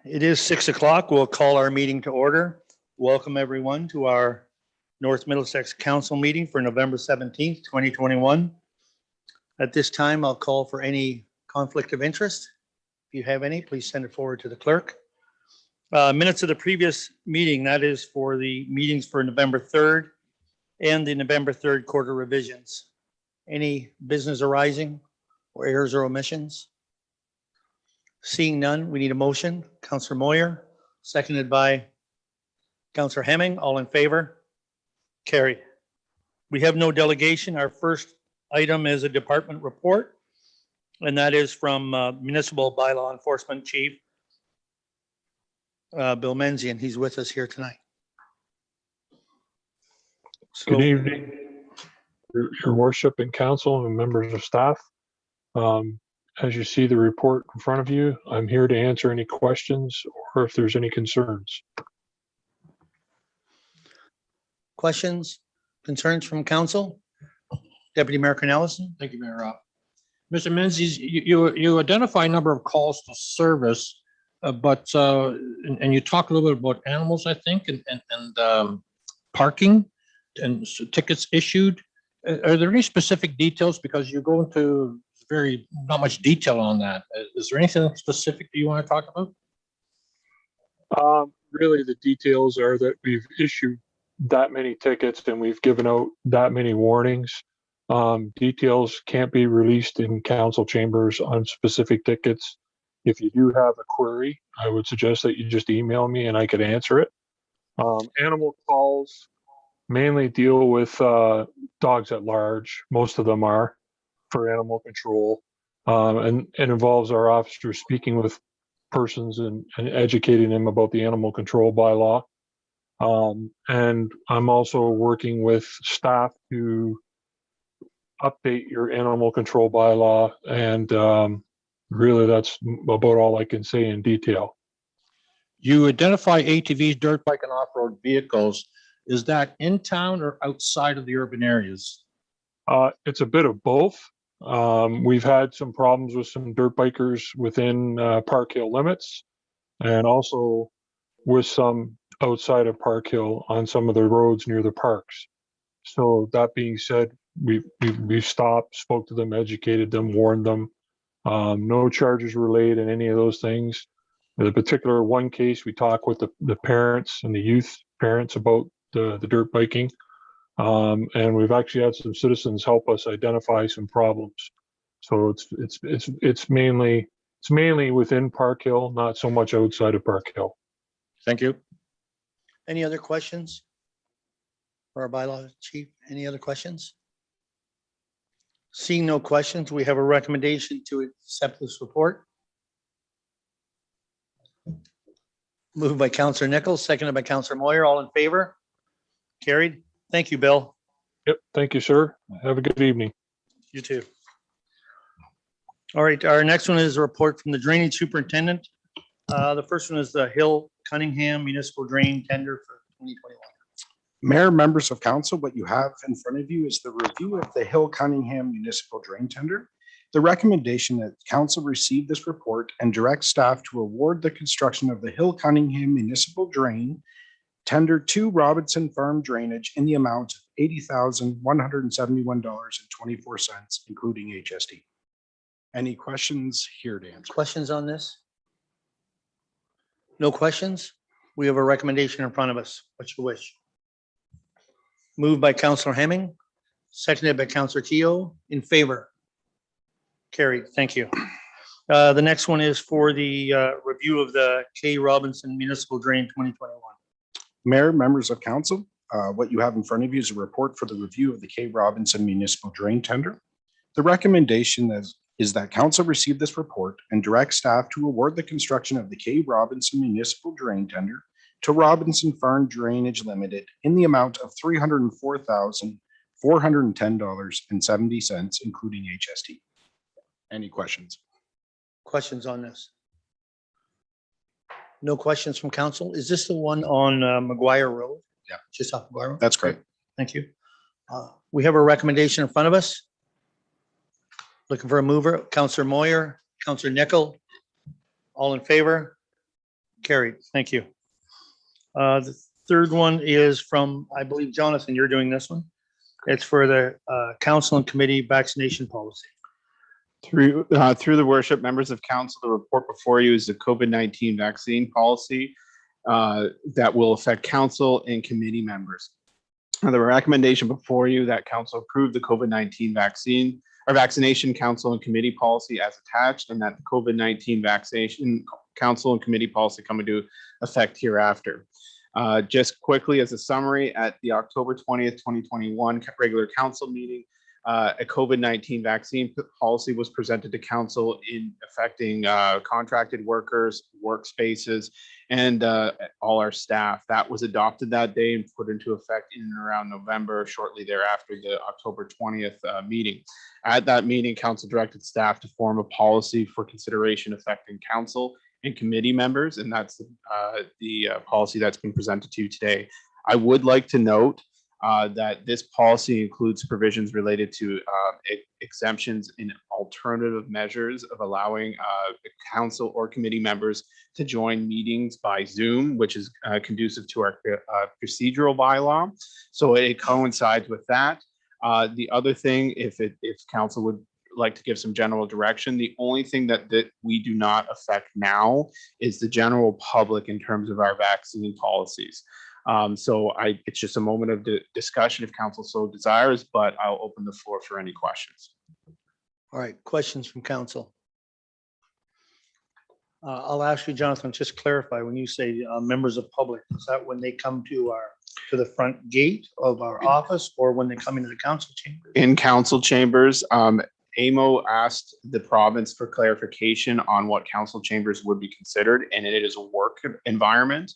It is 6 o'clock. We'll call our meeting to order. Welcome everyone to our North Middlesex Council meeting for November 17th, 2021. At this time, I'll call for any conflict of interest. If you have any, please send it forward to the clerk. Minutes of the previous meeting, that is for the meetings for November 3rd and the November 3rd quarter revisions. Any business arising or errors or omissions? Seeing none, we need a motion. Councillor Moyer, seconded by Councillor Hemming. All in favor? Carried. We have no delegation. Our first item is a department report, and that is from Municipal Bylaw Enforcement Chief Bill Menzies. He's with us here tonight. So, good evening, Your Worship and Council and members of staff. As you see the report in front of you, I'm here to answer any questions or if there's any concerns. questions, concerns from council? Deputy Mayor Cornelison? Thank you, Mayor Rob. Mr. Menzies, you identify a number of calls to service, and you talk a little bit about animals, I think, and parking and tickets issued. Are there any specific details? Because you go into not much detail on that. Is there anything specific that you want to talk about? Really, the details are that we've issued that many tickets and we've given out that many warnings. Details can't be released in council chambers on specific tickets. If you do have a query, I would suggest that you just email me and I could answer it. Animal calls mainly deal with dogs at large. Most of them are for animal control, and it involves our officers speaking with persons and educating them about the animal control bylaw. And I'm also working with staff to update your animal control bylaw, and really that's about all I can say in detail. You identify ATVs, dirt bike, and off-road vehicles. Is that in town or outside of the urban areas? It's a bit of both. We've had some problems with some dirt bikers within Park Hill limits, and also with some outside of Park Hill on some of the roads near the parks. So that being said, we've stopped, spoke to them, educated them, warned them. No charges were laid in any of those things. In the particular one case, we talked with the parents and the youth parents about the dirt biking. And we've actually had some citizens help us identify some problems. So it's mainly within Park Hill, not so much outside of Park Hill. Thank you. Any other questions for our bylaw chief? Any other questions? Seeing no questions, we have a recommendation to accept this report. Moved by Councillor Nichols, seconded by Councillor Moyer. All in favor? Carried. Thank you, Bill. Yep. Thank you, sir. Have a good evening. You too. All right, our next one is a report from the drainage superintendent. The first one is the Hill Cunningham Municipal Drain Tender for 2021. Mayor, members of council, what you have in front of you is the review of the Hill Cunningham Municipal Drain Tender. The recommendation that council receive this report and direct staff to award the construction of the Hill Cunningham Municipal Drain Tender to Robinson Farm Drainage in the amount of $80,171.24, including HST. Any questions? Here to answer. Questions on this? No questions? We have a recommendation in front of us. What's your wish? Moved by Councillor Hemming, seconded by Councillor Teo. In favor? Carried. Thank you. The next one is for the review of the K. Robinson Municipal Drain 2021. Mayor, members of council, what you have in front of you is a report for the review of the K. Robinson Municipal Drain Tender. The recommendation is that council receive this report and direct staff to award the construction of the K. Robinson Municipal Drain Tender to Robinson Farm Drainage Limited in the amount of $304,410.70, including HST. Any questions? Questions on this? No questions from council. Is this the one on McGuire Road? Yeah. Just off McGuire Road? That's great. Thank you. We have a recommendation in front of us. Looking for a mover. Councillor Moyer, Counselor Nickel. All in favor? Carried. Thank you. The third one is from, I believe, Jonathan, you're doing this one. It's for the council and committee vaccination policy. Through the worship, members of council, the report before you is the COVID-19 vaccine policy that will affect council and committee members. The recommendation before you that council approve the COVID-19 vaccine or vaccination council and committee policy as attached, and that the COVID-19 vaccination council and committee policy come into effect hereafter. Just quickly as a summary, at the October 20th, 2021 regular council meeting, a COVID-19 vaccine policy was presented to council in affecting contracted workers, workspaces, and all our staff. That was adopted that day and put into effect in and around November, shortly thereafter, the October 20th meeting. At that meeting, council directed staff to form a policy for consideration affecting council and committee members, and that's the policy that's been presented to you today. I would like to note that this policy includes provisions related to exemptions in alternative measures of allowing council or committee members to join meetings by Zoom, which is conducive to our procedural bylaw. So it coincides with that. The other thing, if council would like to give some general direction, the only thing that we do not affect now is the general public in terms of our vaccine policies. So it's just a moment of discussion if council so desires, but I'll open the floor for any questions. All right, questions from council. I'll ask you, Jonathan, just clarify when you say members of public, is that when they come to the front gate of our office or when they come into the council chamber? In council chambers, AMO asked the province for clarification on what council chambers would be considered, and it is a work environment.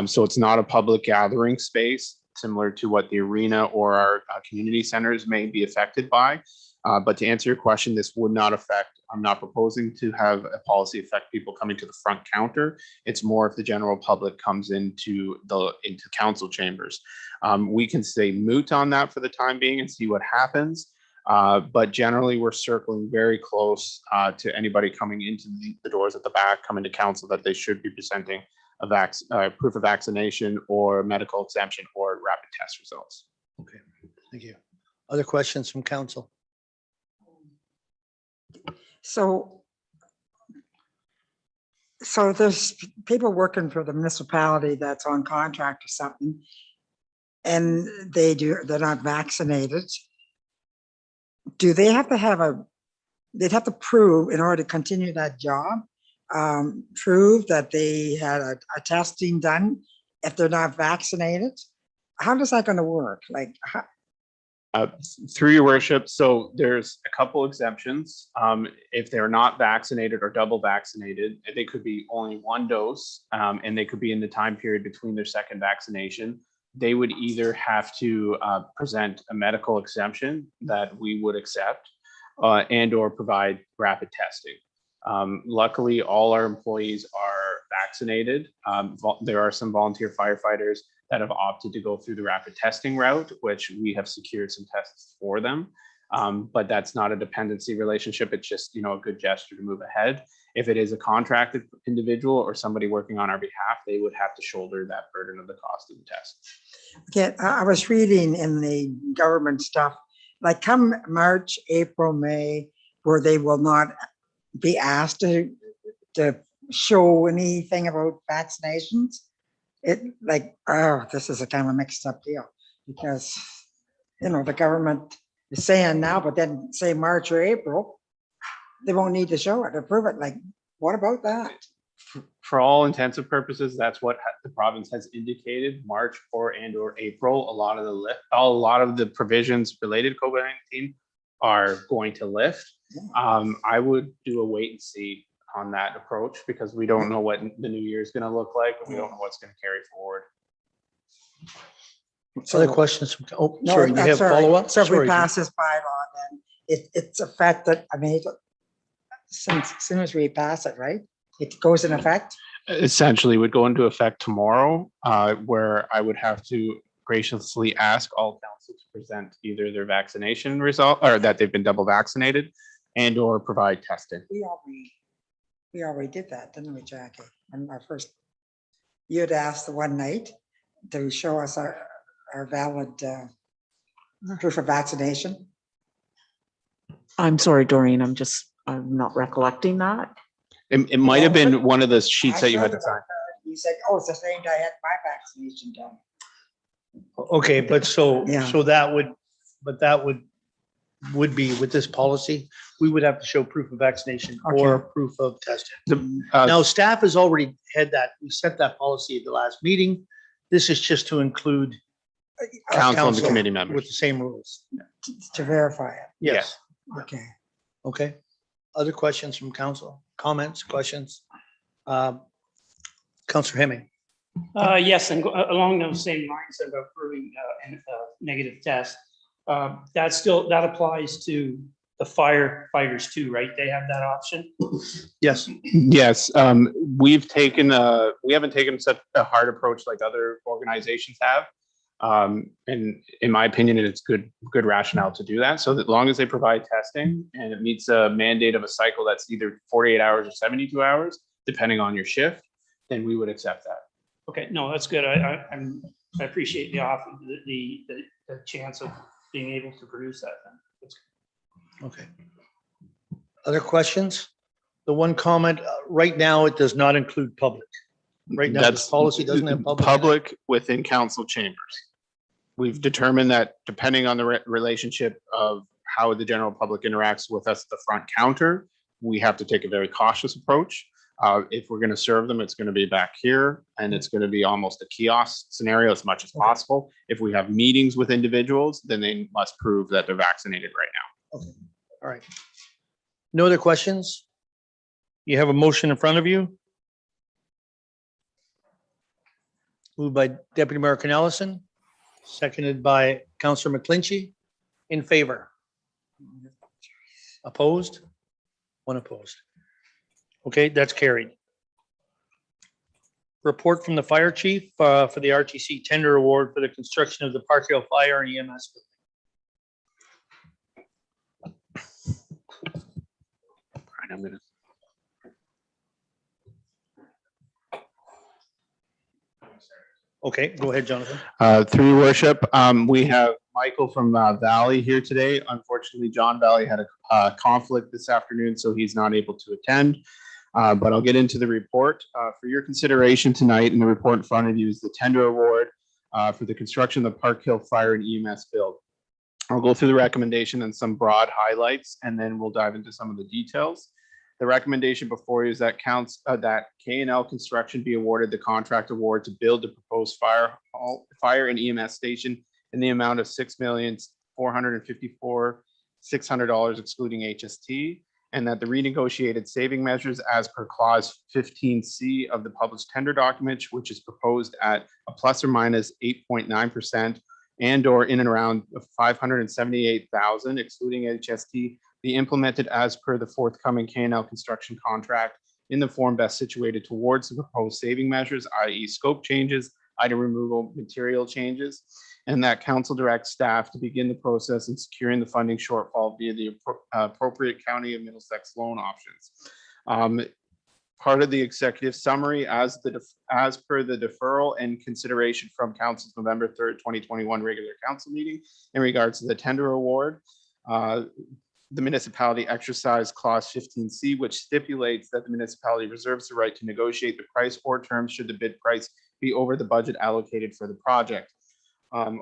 So it's not a public gathering space, similar to what the arena or our community centers may be affected by. But to answer your question, this would not affect, I'm not proposing to have a policy affect people coming to the front counter. It's more if the general public comes into council chambers. We can stay moot on that for the time being and see what happens. But generally, we're circling very close to anybody coming into the doors at the back, coming to council, that they should be presenting a proof of vaccination or medical exemption or rapid test results. Okay, thank you. Other questions from council? So there's people working for the municipality that's on contract or something, and they're not vaccinated. Do they have to they'd have to prove in order to continue that job, prove that they had a testing done if they're not vaccinated? How is that going to work? Like, through your worship, so there's a couple exemptions. If they're not vaccinated or double vaccinated, they could be only one dose, and they could be in the time period between their second vaccination. They would either have to present a medical exemption that we would accept and or provide rapid testing. Luckily, all our employees are vaccinated. There are some volunteer firefighters that have opted to go through the rapid testing route, which we have secured some tests for them. But that's not a dependency relationship. It's just, a good gesture to move ahead. If it is a contracted individual or somebody working on our behalf, they would have to shoulder that burden of the cost of the test. okay, I was reading in the government stuff, like come March, April, May, where they will not be asked to show anything about vaccinations. This is a kind of a mixed up deal, because the government is saying now, but then say March or April, they won't need to show it or prove it. Like, what about that? For all intensive purposes, that's what the province has indicated. March or April, a lot of the provisions related to COVID-19 are going to lift. I would do a wait and see on that approach, because we don't know what the new year is going to look like, and we don't know what's going to carry forward. Other questions from, No, sorry, you have follow up? So if we pass this bylaw, then it's affected. I mean, as soon as we pass it, right? It goes in effect. Essentially would go into effect tomorrow, where I would have to graciously ask all council to present either their vaccination result or that they've been double vaccinated, and or provide testing. We already did that, didn't we, Jackie? On our first, you'd asked the one night to show us our valid proof of vaccination. I'm sorry, Doreen, I'm not recollecting that. It might have been one of the sheets I that you had showed to it sign. up, You said, oh, it's the same day I had my vaccination done. Okay, but so, Yeah. so that would be with this policy, we would have to show proof of vaccination or Okay. proof of testing. Uh, Now, staff has already had that, we set that policy at the last meeting. This is just to include our Council and the committee with members. the same rules. To verify it. Yes. Okay. Okay. Other questions from council? Comments, questions? Counselor Hemming. Yes, and along those same lines of approving a negative test, that applies to the firefighters too, right? They have that option? Yes. Yes, we haven't taken such a hard approach like other organizations have. And in my opinion, it's good rationale to do that. So that long as they provide testing and it meets a mandate of a cycle that's either 48 hours or 72 hours, depending on your shift, then we would accept that. Okay, no, that's good. I appreciate the offer, the chance of being able to produce that then. That's good. Okay. Other questions? The one comment, right now, it does not include public. Right now, this That's policy doesn't have public. Public within council chambers. We've determined that depending on the relationship of how the general public interacts with us at the front counter, we have to take a very cautious approach. If we're going to serve them, it's going to be back here and it's going to be almost a kiosk scenario as much as possible. If we have meetings with individuals, then they must prove that they're vaccinated right now. Okay. All right. No other questions? You have a motion in front of you. Moved by Deputy Mayor Canellison, seconded by Councillor McClinchy. In favor? Opposed? One opposed. Okay, that's carried. Report from the fire chief for the RTC tender award for the construction of the Park Hill Fire and EMS. All right, I'm gonna. Okay, go ahead, Jonathan. Through your worship, we have Michael from Valley here today. Unfortunately, John Valley had a conflict this afternoon, so he's not able to attend. But I'll get into the report. For your consideration tonight, and the report in front of you is the tender award for the construction of the Park Hill Fire and EMS build. I'll go through the recommendation and some broad highlights, and then we'll dive into some of the details. The recommendation before you is that that K&L Construction be awarded the contract award to build the proposed fire and EMS station in the amount of $6,454,600 excluding HST, and that the renegotiated saving measures as per clause 15C of the published tender document, which is proposed at a plus or minus 8.9% and or in and around 578,000 excluding HST, be implemented as per the forthcoming K&L construction contract in the form best situated towards the proposed saving measures, i.e. scope changes, item removal, material changes, and that council directs staff to begin the process in securing the funding shortfall via the appropriate County of Middlesex loan options. Part of the executive summary as per the deferral and consideration from council's November 3rd, 2021 regular council meeting in regards to the tender award. The municipality exercised clause 15C, which stipulates that the municipality reserves the right to negotiate the price or terms should the bid price be over the budget allocated for the project.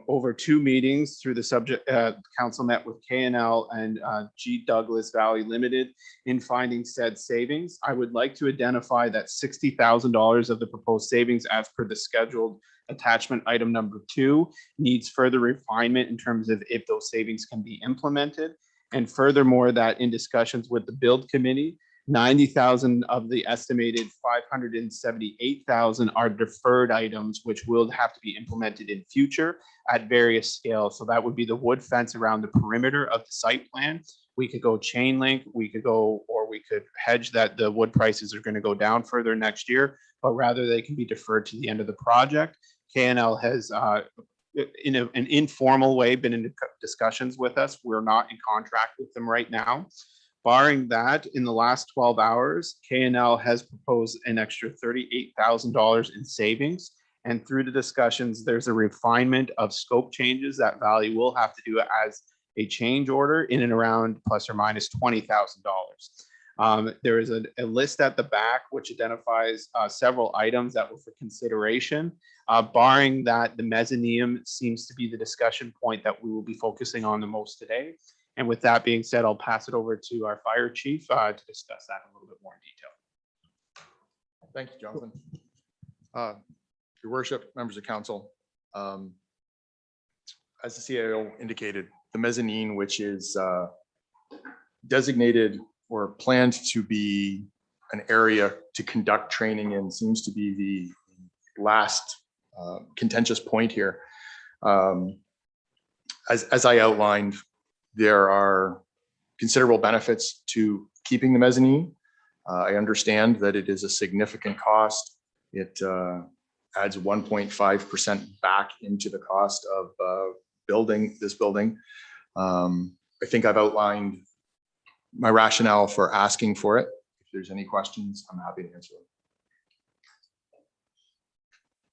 Over 2 meetings through the subject, council met with K&L and G. Douglas Valley Limited in finding said savings. I would like to identify that $60,000 of the proposed savings as per the scheduled attachment item number 2 needs further refinement in terms of if those savings can be implemented. And furthermore, that in discussions with the build committee, 90,000 of the estimated 578,000 are deferred items, which will have to be implemented in future at various scales. So that would be the wood fence around the perimeter of the site plan. We could go chain link, we could hedge that the wood prices are going to go down further next year, but rather they can be deferred to the end of the project. K&L has in an informal way been in discussions with us. We're not in contract with them right now, Barring that, in the last 12 hours, K&L has proposed an extra $38,000 in savings. And through the discussions, there's a refinement of scope changes that Valley will have to do as a change order in and around plus or minus $20,000. There is a list at the back which identifies several items that were for consideration. Barring that, the mezzanine seems to be the discussion point that we will be focusing on the most today. And with that being said, I'll pass it over to our fire chief to discuss that in a little bit more in detail. Thank you, Jonathan. Your worship, members of council, as the CIO indicated, the mezzanine, which is designated or planned to be an area to conduct training in, seems to be the last contentious point here. As I outlined, there are considerable benefits to keeping the mezzanine. I understand that it is a significant cost. It adds 1.5% back into the cost of building this building. I think I've outlined my rationale for asking for it. If there's any questions, I'm happy to answer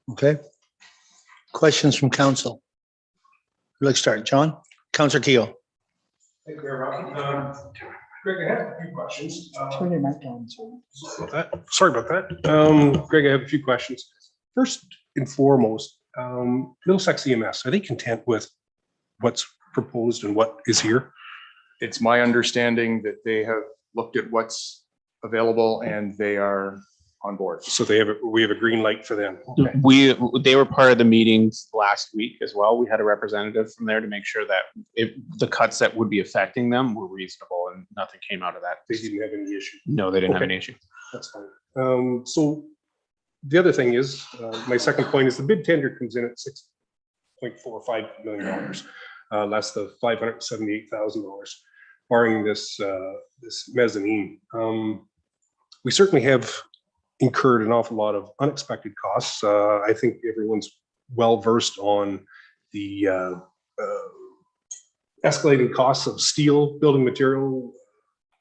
them. Okay. Questions from council? Let's start. John? Councillor Keel. Thank you, Greg, I have a few questions. Turn your mic on. Sorry about that. Greg, I have a few questions. First and foremost, Middlesex EMS, are they content with what's proposed and what is here? It's my understanding that they have looked at what's available and they are on board. So we have a green light for them. Okay. They were part of the meetings last week as well. We had a representative from there to make sure that the cuts that would be affecting them were reasonable and nothing came out of that. They didn't have any issue. No, they didn't have any issue. That's fine. So the other thing is, my second point is the bid tender comes in at $6.45 million, less the $578,000, barring this mezzanine. We certainly have incurred an awful lot of unexpected costs. I think everyone's well versed on the escalating costs of steel, building material,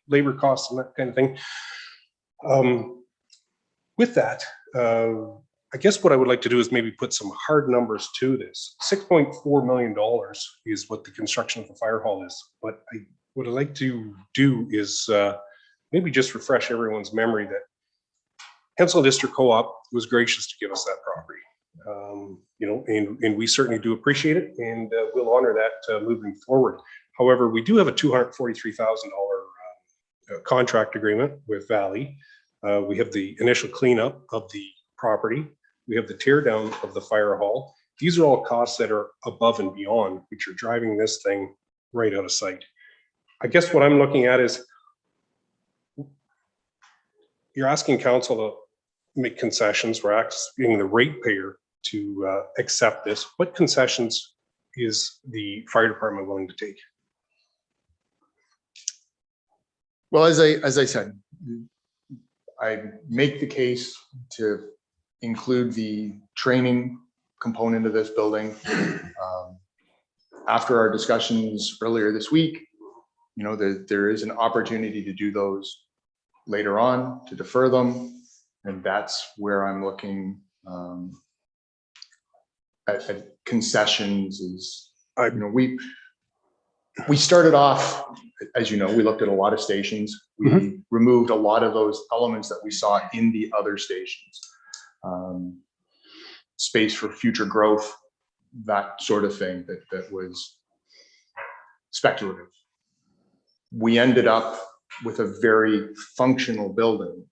labor costs, and that kind of thing. With that, I guess what I would like to do is maybe put some hard numbers to this. $6.4 million is what the construction of the fire hall is. But what I'd like to do is maybe just refresh everyone's memory that Peninsula District Co-op was gracious to give us that property. And we certainly do appreciate it, and we'll honor that moving forward. However, we do have a $243,000 contract agreement with Valley. We have the initial cleanup of the property. We have the tear down of the fire hall. These are all costs that are above and beyond, which are driving this thing right out of sight. I guess what I'm looking at is you're asking council to make concessions. We're asking the ratepayer to accept this. What concessions is the fire department willing to take? Well, as I said, I make the case to include the training component of this building. After our discussions earlier this week, there is an opportunity to do those later on, to defer them. And that's where I'm looking at concessions is, we started off, as you know, we looked at a lot of stations. We removed a lot of those elements that we saw in the other stations. Space for future growth, that sort of thing that was speculative. We ended up with a very functional building.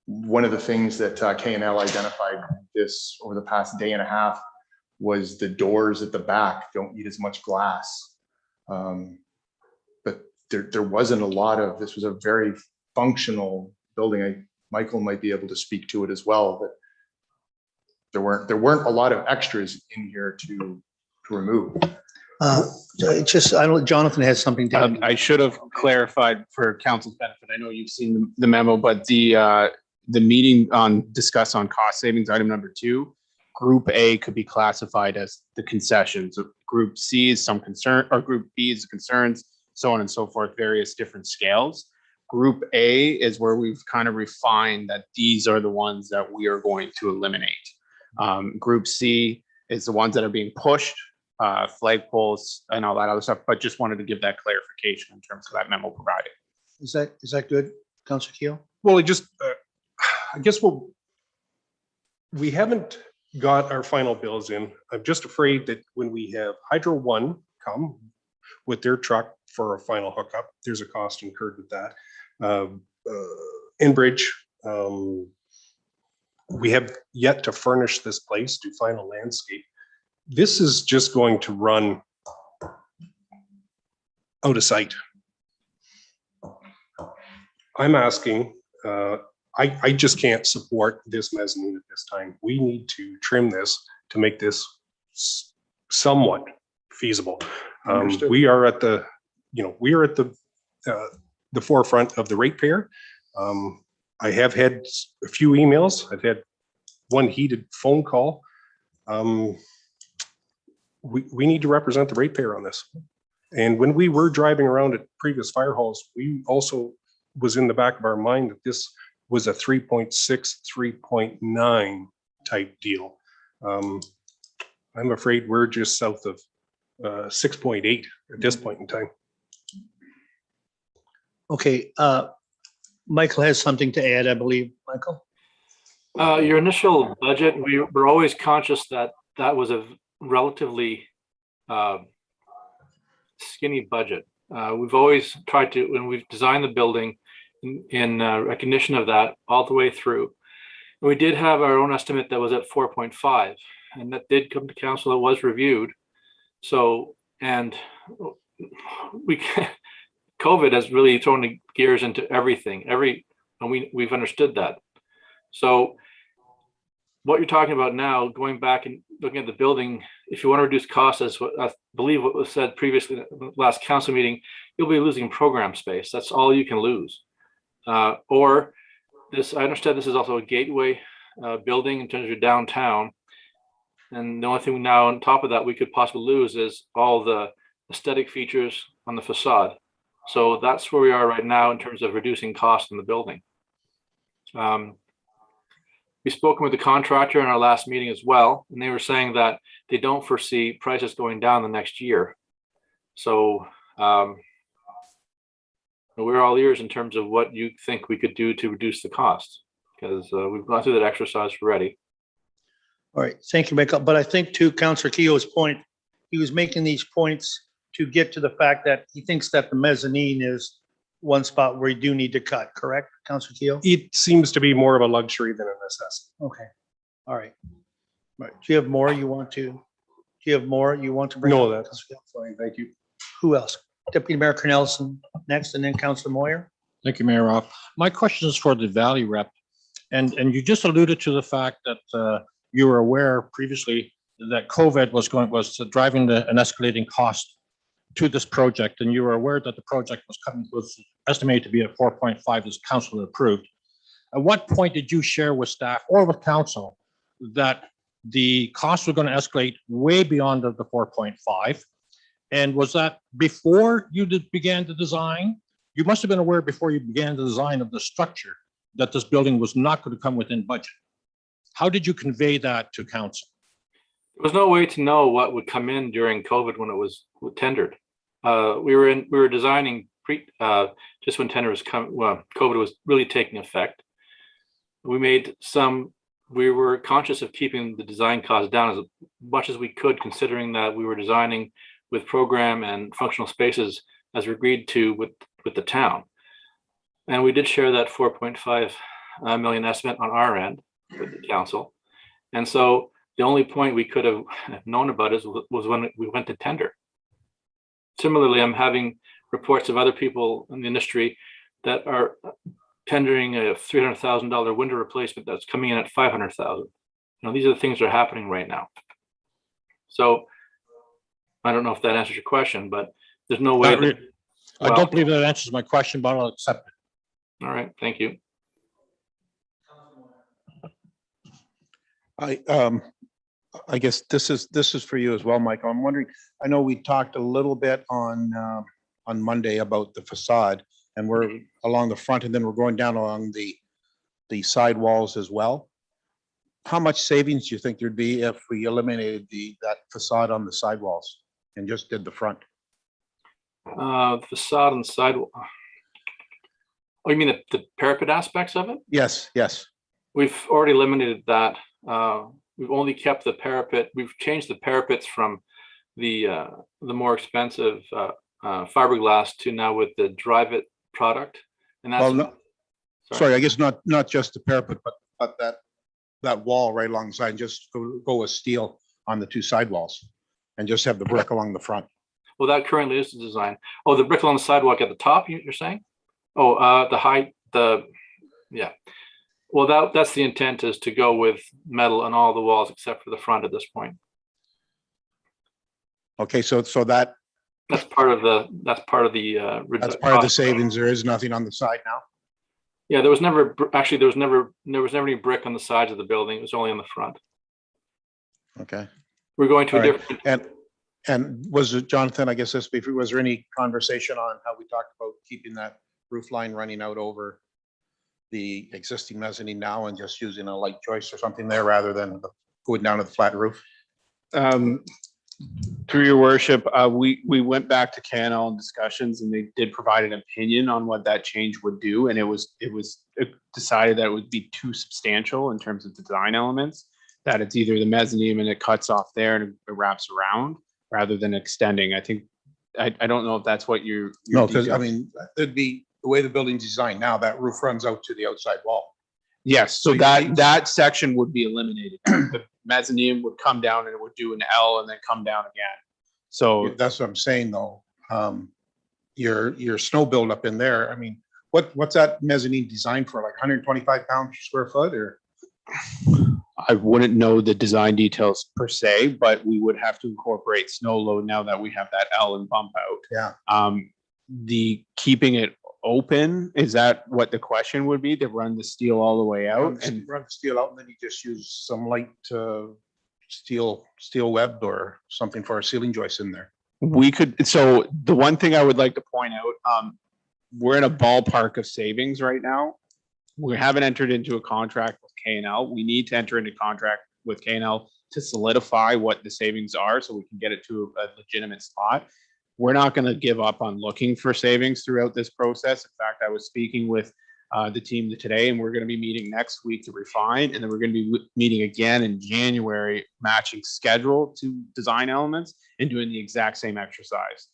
One of the things that K&L identified this over the past day and a half was the doors at the back don't need as much glass. But there wasn't a lot of, this was a very functional building. Michael might be able to speak to it as well, but there weren't a lot of extras in here to remove. Jonathan has something to I should have clarified for council's benefit. I know you've seen the memo, but the meeting discussed on cost savings, item number 2, Group A could be classified as the concessions. Group C is some concern, or Group B is the concerns. so on and so forth, various different scales. Group A is where we've kind of refined that these are the ones that we are going to eliminate. Group C is the ones that are being pushed, flagpoles and all that other stuff, but just wanted to give that clarification in terms of that memo provided. Is that good, Councilor Keel? Well, I guess we haven't got our final bills in. I'm just afraid that when we have Hydro One come with their truck for a final hookup, there's a cost incurred with that. Enbridge, we have yet to furnish this place, do final landscape. This is just going to run out of sight. I'm asking, I just can't support this mezzanine at this time. We need to trim this to make this somewhat feasible. We are at the, the forefront of the ratepayer. I have had a few emails. I've had one heated phone call. We need to represent the ratepayer on this. And when we were driving around at previous fire halls, we also was in the back of our mind that this was a 3.6, 3.9 type deal. I'm afraid we're just south of 6.8 at this point in time. Okay, Michael has something to add, I believe. Michael? Your initial budget, we were always conscious that that was a relatively skinny budget. We've always tried to, when we've designed the building in recognition of that all the way through. We did have our own estimate that was at 4.5, and that did come to council. It was reviewed. So, and COVID has really thrown the gears into everything. And we've understood that. So what you're talking about now, going back and looking at the building, if you want to reduce costs, as what I believe what was said previously in the last council meeting, you'll be losing program space. That's all you can lose. Or this, I understand this is also a gateway building in terms of your downtown. And the only thing now on top of that we could possibly lose is all the aesthetic features on the facade. So that's where we are right now in terms of reducing costs in the building. We've spoken with the contractor in our last meeting as well, and they were saying that they don't foresee prices going down the next year. So we're all ears in terms of what you think we could do to reduce the cost, because we've gone through that exercise already. All right, thank you, Michael. But I think to Councilor Keogh's point, he was making these points to get to the fact that he thinks that the mezzanine is one spot where you do need to cut, correct, Councilor Keogh? It seems to be more of a luxury than a necessity. Okay, all right. Right, do you have more you want to, bring No, up? that's fine, thank you. Who else? Deputy Mayor Cornelison next, and then Councilor Moyer. Thank you, Mayor Roth. My question is for the Valley rep. And you just alluded to the fact that you were aware previously that COVID was driving an escalating cost to this project, and you were aware that the project was estimated to be at 4.5 as council approved. At what point did you share with staff or with council that the costs were going to escalate way beyond the 4.5? And was that before you began the design? You must have been aware before you began the design of the structure that this building was not going to come within budget. How did you convey that to council? There was no way to know what would come in during COVID when it was tendered. We were designing just when tender was COVID was really taking effect. We were conscious of keeping the design costs down as much as we could, considering that we were designing with program and functional spaces as we agreed to with the town. And we did share that 4.5 million estimate on our end with the council. And so the only point we could have known about it was when we went to tender. Similarly, I'm having reports of other people in the industry that are tendering a $300,000 window replacement that's coming in at $500,000. These are the things that are happening right now. So I don't know if that answers your question, but there's no way. I don't believe that answers my question, but I'll accept it. All right, thank you. I guess this is for you as well, Michael. I'm wondering, I know we talked a little bit on on Monday about the facade, and we're along the front, and then we're going down along the side walls as well. How much savings do you think there'd be if we eliminated that facade on the sidewalls and just did the front? Facade and sidewalk. Oh, you mean the parapet aspects of it? Yes, yes. We've already eliminated that. We've only kept the parapet. We've changed the parapets from the more expensive fiberglass to now with the Drive It product. And that's Well, no, sorry, I guess not just the parapet, but that wall right alongside, just go with steel on the two sidewalls and just have the brick along the front. Well, that currently is the design. Oh, the brick along the sidewalk at the top, you're saying? Oh, the height, yeah. Well, that's the intent, is to go with metal on all the walls except for the front at this point. Okay, so that's part of the part of the savings. There is nothing on the side now. Yeah, there was never any brick on the sides of the building. It was only on the front. Okay. We're going to All a right. different. And was it, Jonathan, I guess was there any conversation on how we talked about keeping that roof line running out over the existing mezzanine now and just using a light joist or something there rather than going down to the flat roof? Through your worship, we went back to KNL in discussions, and they did provide an opinion on what that change would do. And it was decided that it would be too substantial in terms of design elements, that it's either the mezzanine and it cuts off there and it wraps around rather than extending. I think, I don't know if that's what you're. No, because I mean, it'd be the way the building's designed now, that roof runs out to the outside wall. Yes, so that section would be eliminated. The mezzanine would come down and it would do an L and then come down again. So that's what I'm saying though. Your snow buildup in there, I mean, what's that mezzanine designed for, like 125 pounds per square foot, or? I wouldn't know the design details per se, but we would have to incorporate snow load now that we have that L and bump out. Yeah. The keeping it open, is that what the question would be, to run the steel all the way out And run the steel out, and then you just use some light steel webbed or something for our ceiling joists in there. we could, so the one thing I would like to point out, we're in a ballpark of savings right now. We haven't entered into a contract with KNL. We need to enter into contract with KNL to solidify what the savings are so we can get it to a legitimate spot. We're not going to give up on looking for savings throughout this process. In fact, I was speaking with the team today, and we're going to be meeting next week to refine, and then we're going to be meeting again in January, matching schedule to design elements and doing the exact same exercise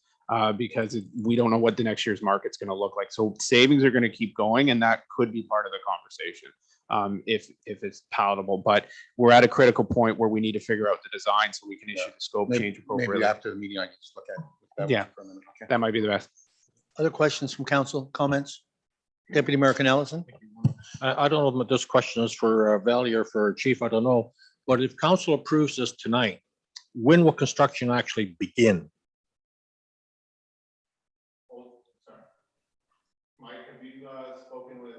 because we don't know what the next year's market's going to look like. So savings are going to keep going, and that could be part of the conversation if it's palatable. But we're at a critical point where we need to figure out the design so we can issue the scope change appropriately. Maybe after the meeting, I can just look at it. Yeah, that might be the best. Other questions from council, comments? Deputy Mayor Ellison? I don't know if this question is for Valley or for Chief, I don't know. But if council approves this tonight, when will construction actually begin? Mike, have you spoken with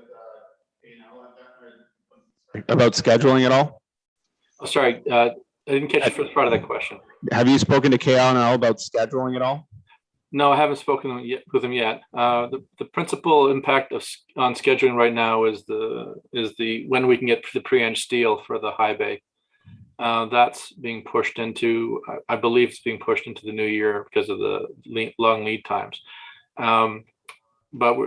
about scheduling at all? Oh, sorry, I didn't catch the first part of that question. Have you spoken to KNL about scheduling at all? No, I haven't spoken with them yet. The principal impact on scheduling right now is the when we can get the pre-eng steel for the high bay. That's being pushed into, I believe it's being pushed into the new year because of the long lead times. But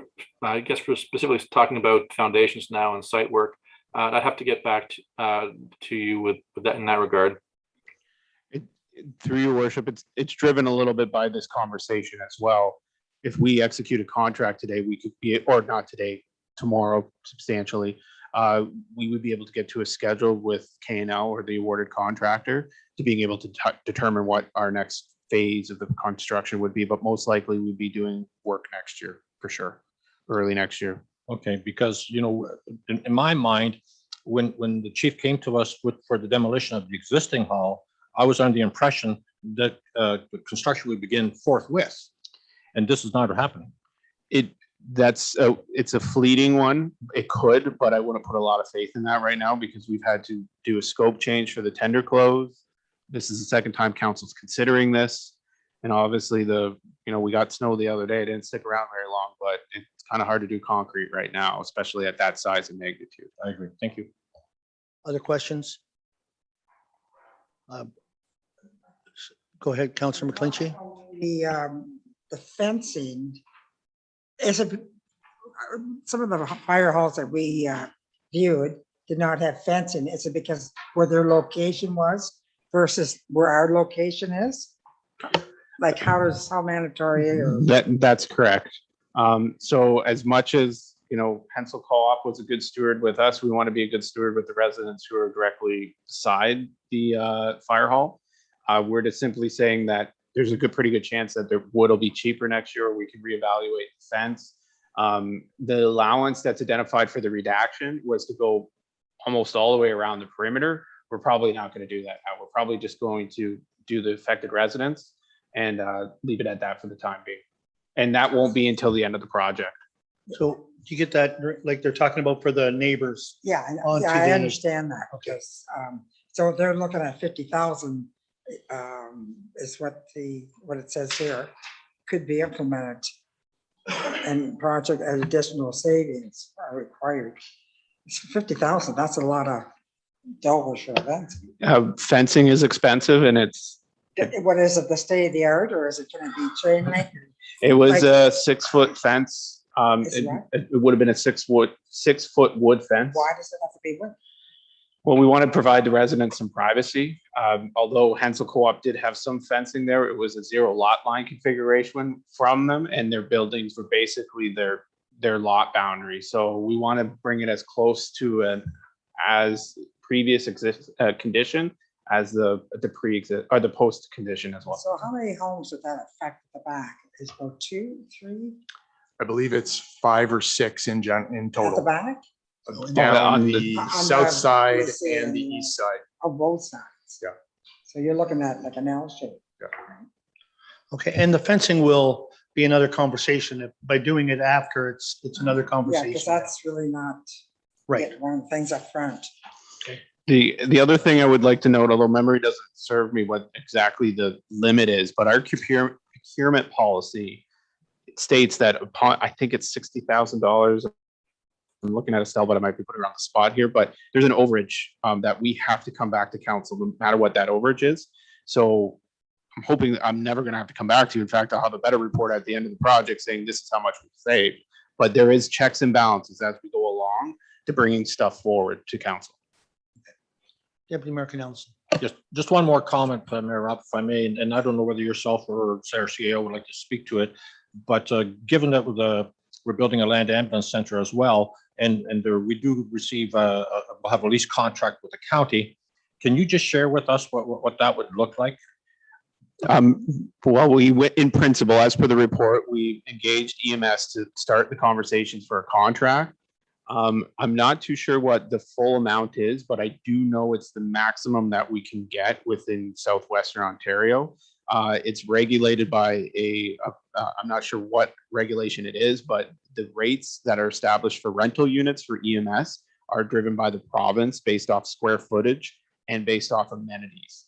I guess we're specifically talking about foundations now and site work. I'd have to get back to you with that in that regard. Through your worship, it's driven a little bit by this conversation as well. If we execute a contract today, we could be, or not today, tomorrow substantially, we would be able to get to a schedule with KNL or the awarded contractor to being able to determine what our next phase of the construction would be. But most likely we'd be doing work next year for sure, early next year. Okay, because, you know, in my mind, when the chief came to us for the demolition of the existing hall, I was under the impression that the construction would begin forthwith, and this is not happening. It's a fleeting one. It could, but I wouldn't put a lot of faith in that right now because we've had to do a scope change for the tender close. This is the second time council's considering this. And obviously we got snow the other day. It didn't stick around very long, but it's kind of hard to do concrete right now, especially at that size and magnitude. I agree. Thank you. Other questions? Go ahead, Councilor McClinchy. The fencing, is it, some of the fire halls that we viewed did not have fencing. Is it because where their location was versus where our location is? Like how mandatory or? That's correct. So as much as, Pencil Co-op was a good steward with us, we want to be a good steward with the residents who are directly beside the fire hall. We're just simply saying that there's a pretty good chance that the wood will be cheaper next year, or we can reevaluate the fence. The allowance that's identified for the redaction was to go almost all the way around the perimeter. We're probably not going to do that now. We're probably just going to do the affected residents and leave it at that for the time being. And that won't be until the end of the project. So do you get that, like they're talking about for the neighbors? Yeah, onto I the- understand that. Okay. Because, so they're looking at 50,000 is what it says here, could be implemented. And project additional savings are required. 50,000, that's a lot of dollars for events. Fencing is expensive, and What is it, the state of the art, or is it gonna be chain link? it was Like- a 6-foot fence. Is it right? It would have been a 6-foot wood fence. Why does it have to be wood? Well, we want to provide the residents some privacy. Although Hensel Co-op did have some fencing there, it was a 0 lot line configuration from them, and their buildings were basically their lot boundary. So we want to bring it as close to an as previous condition as the pre-exist or the post condition as well. So how many homes would that affect at the back? Is about 2, 3 I believe it's 5 or 6 in at the total. back Down On the On south the- side let's say and the on the- east side. of both sides? Yeah. So you're looking at like an L shape. Okay, and the fencing will be another conversation. If by doing it after, it's another Yeah, conversation. because that's really not Right. one of the things up front. The other thing I would like to note, although memory doesn't serve me what exactly the limit is, but our procurement policy states that upon, I think it's $60,000. I'm looking at Estelle, but I might be putting her on the spot here, but there's an overage that we have to come back to council no matter what that overage is. So I'm hoping that I'm never going to have to come back to you. In fact, I'll have a better report at the end of the project saying this is how much we've saved. But there is checks and balances as we go along to bringing stuff forward to council. Deputy Mayor Canelson. Just one more comment, Mayor Rob, if I may, and I don't know whether yourself or Sarah CEO would like to speak to it, but given that we're building a land ambulance center as well, and we do receive we'll have a lease contract with the county. Can you just share with us what that would look like? Well, we went in principle, as per the report, we engaged EMS to start the conversations for a contract. I'm not too sure what the full amount is, but I do know it's the maximum that we can get within Southwestern Ontario. It's regulated by I'm not sure what regulation it is, but the rates that are established for rental units for EMS are driven by the province based off square footage and based off amenities.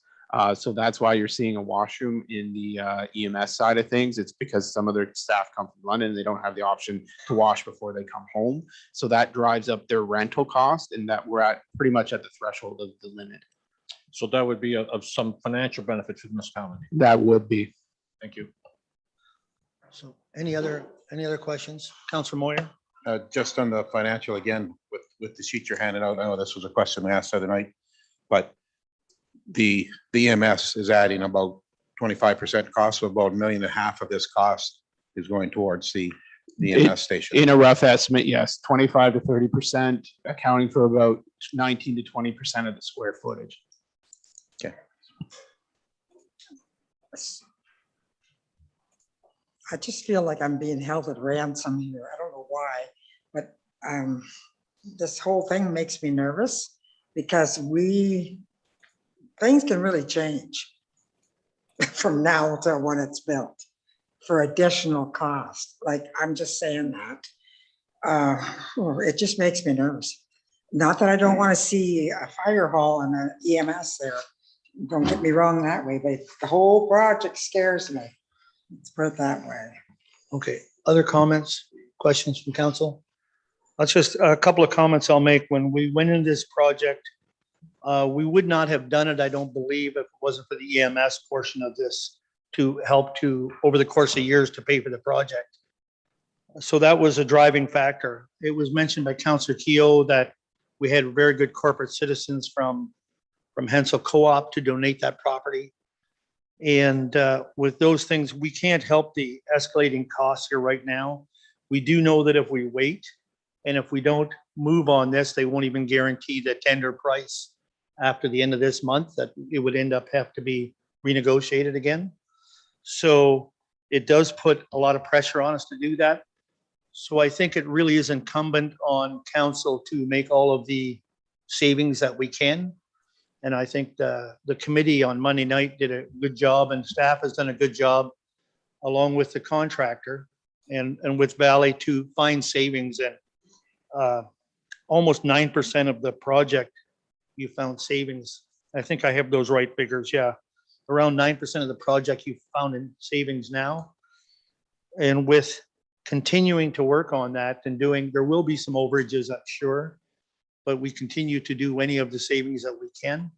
So that's why you're seeing a washroom in the EMS side of things. It's because some of their staff come from London and they don't have the option to wash before they come home. So that drives up their rental cost, and that we're at pretty much at the threshold of the limit. So that would be of some financial benefit to the municipality. That would be. Thank you. So any other questions? Councilor Moyer? Just on the financial, again, with the sheet you're handing out, I know this was a question we asked the other night, but the EMS is adding about 25% cost, so about $1.5 million of this cost is going towards the EMS station. In a rough estimate, yes, 25 to 30%, accounting for about 19 to 20% of the square footage. Okay. I just feel like I'm being held at ransom here. I don't know why, but this whole thing makes me nervous because things can really change from now till when it's built for additional cost. Like, I'm just saying that. It just makes me nervous. Not that I don't want to see a fire hall and an EMS there. Don't get me wrong that way, but the whole project scares me. Let's put it that way. Okay, other comments, questions from council? That's just a couple of comments I'll make. When we went into this project, we would not have done it, I don't believe, if it wasn't for the EMS portion of this to help to, over the course of years, to pay for the project. So that was a driving factor. It was mentioned by Councillor Keogh that we had very good corporate citizens from Hensel Co-op to donate that property. And with those things, we can't help the escalating costs here right now. We do know that if we wait and if we don't move on this, they won't even guarantee the tender price after the end of this month, that it would end up have to be renegotiated again. So it does put a lot of pressure on us to do that. So I think it really is incumbent on council to make all of the savings that we can. And I think the committee on Monday night did a good job, and staff has done a good job along with the contractor and with Valley to find savings. And almost 9% of the project, you found savings. I think I have those right figures. Yeah. Around 9% of the project you found in savings now. And with continuing to work on that and doing, there will be some overages, I'm sure, but we continue to do any of the savings that we can.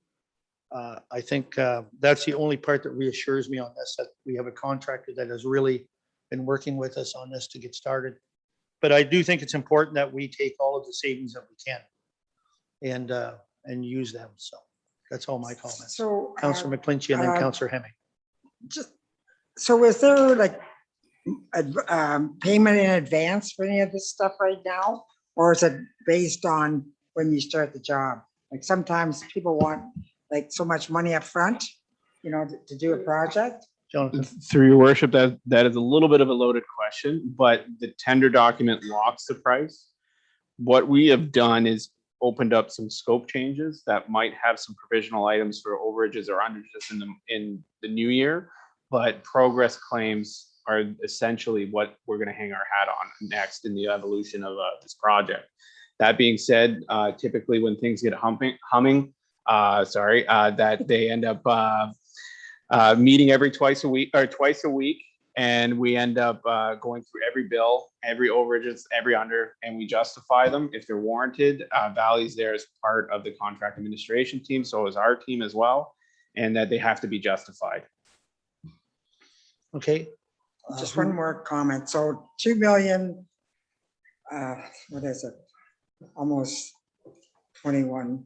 I think that's the only part that reassures me on this, that we have a contractor that has really been working with us on this to get started. But I do think it's important that we take all of the savings that we can and use them. So that's all my comments. So. Councillor McClinchy and then Councillor Hemming. So is there like payment in advance for any of this stuff right now? Or is it based on when you start the job? Like sometimes people want like so much money up front, you know, to do a project. Jonathan. Through your worship, that is a little bit of a loaded question, but the tender document locks the price. What we have done is opened up some scope changes that might have some provisional items for overages or underages in the new year, but progress claims are essentially what we're going to hang our hat on next in the evolution of this project. That being said, typically when things get humming, that they end up meeting every twice a week, and we end up going through every bill, every overages, every under, and we justify them if they're warranted. Valley's there as part of the contract administration team, so is our team as well, and that they have to be justified. Okay. Just one more comment. So 2 million, what is it? Almost 21,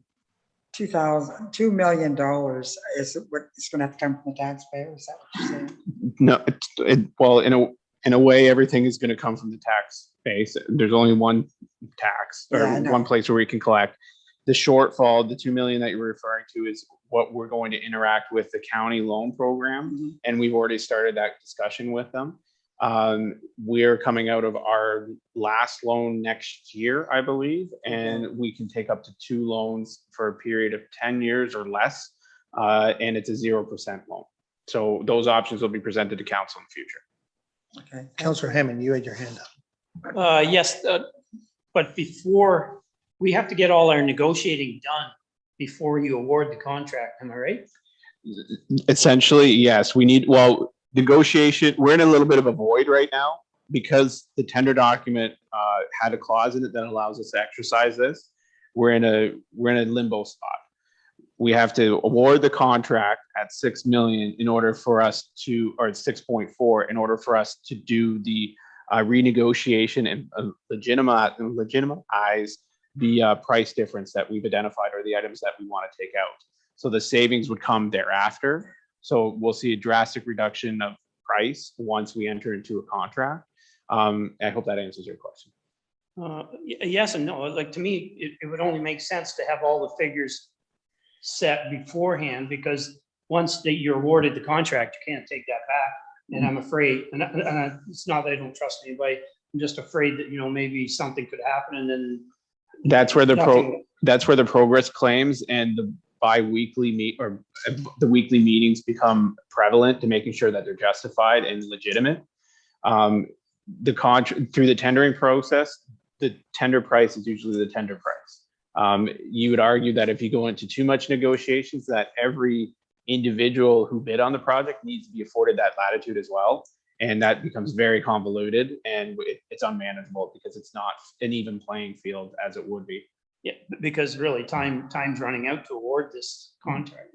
$2 million is what it's going to have to come from the taxpayer. Is that what you're saying? No, well, in a way, everything is going to come from the tax base. There's only one tax or Yeah, I know. one place where we can collect. The shortfall, the 2 million that you're referring to, is what we're going to interact with the county loan program, and we've already started that discussion with them. We're coming out of our last loan next year, I believe, and we can take up to 2 loans for a period of 10 years or less, and it's a 0% loan. So those options will be presented to council in the future. Okay. Councillor Hemming, you had your hand up. Yes, but before, we have to get all our negotiating done before you award the contract, am I right? Essentially, yes, we need, well, negotiation, we're in a little bit of a void right now because the tender document had a clause in it that allows us to exercise this. We're in a limbo spot. We have to award the contract at 6 million in order for us to, or 6.4, in order for us to do the renegotiation and legitimize the price difference that we've identified or the items that we want to take out. So the savings would come thereafter. So we'll see a drastic reduction of price once we enter into a contract. I hope that answers your question. Yes and no. Like, to me, it would only make sense to have all the figures set beforehand, because once that you're awarded the contract, you can't take that back. And I'm afraid, and it's not that I don't trust anybody, I'm just afraid that, you know, maybe something could happen and then That's where the nothing. progress claims and the bi-weekly the weekly meetings become prevalent to making sure that they're justified and legitimate. Through the tendering process, the tender price is usually the tender price. You would argue that if you go into too much negotiations, that every individual who bid on the project needs to be afforded that latitude as well. And that becomes very convoluted and it's unmanageable because it's not an even playing field as it would be. Yeah, because really time's running out to award this contract.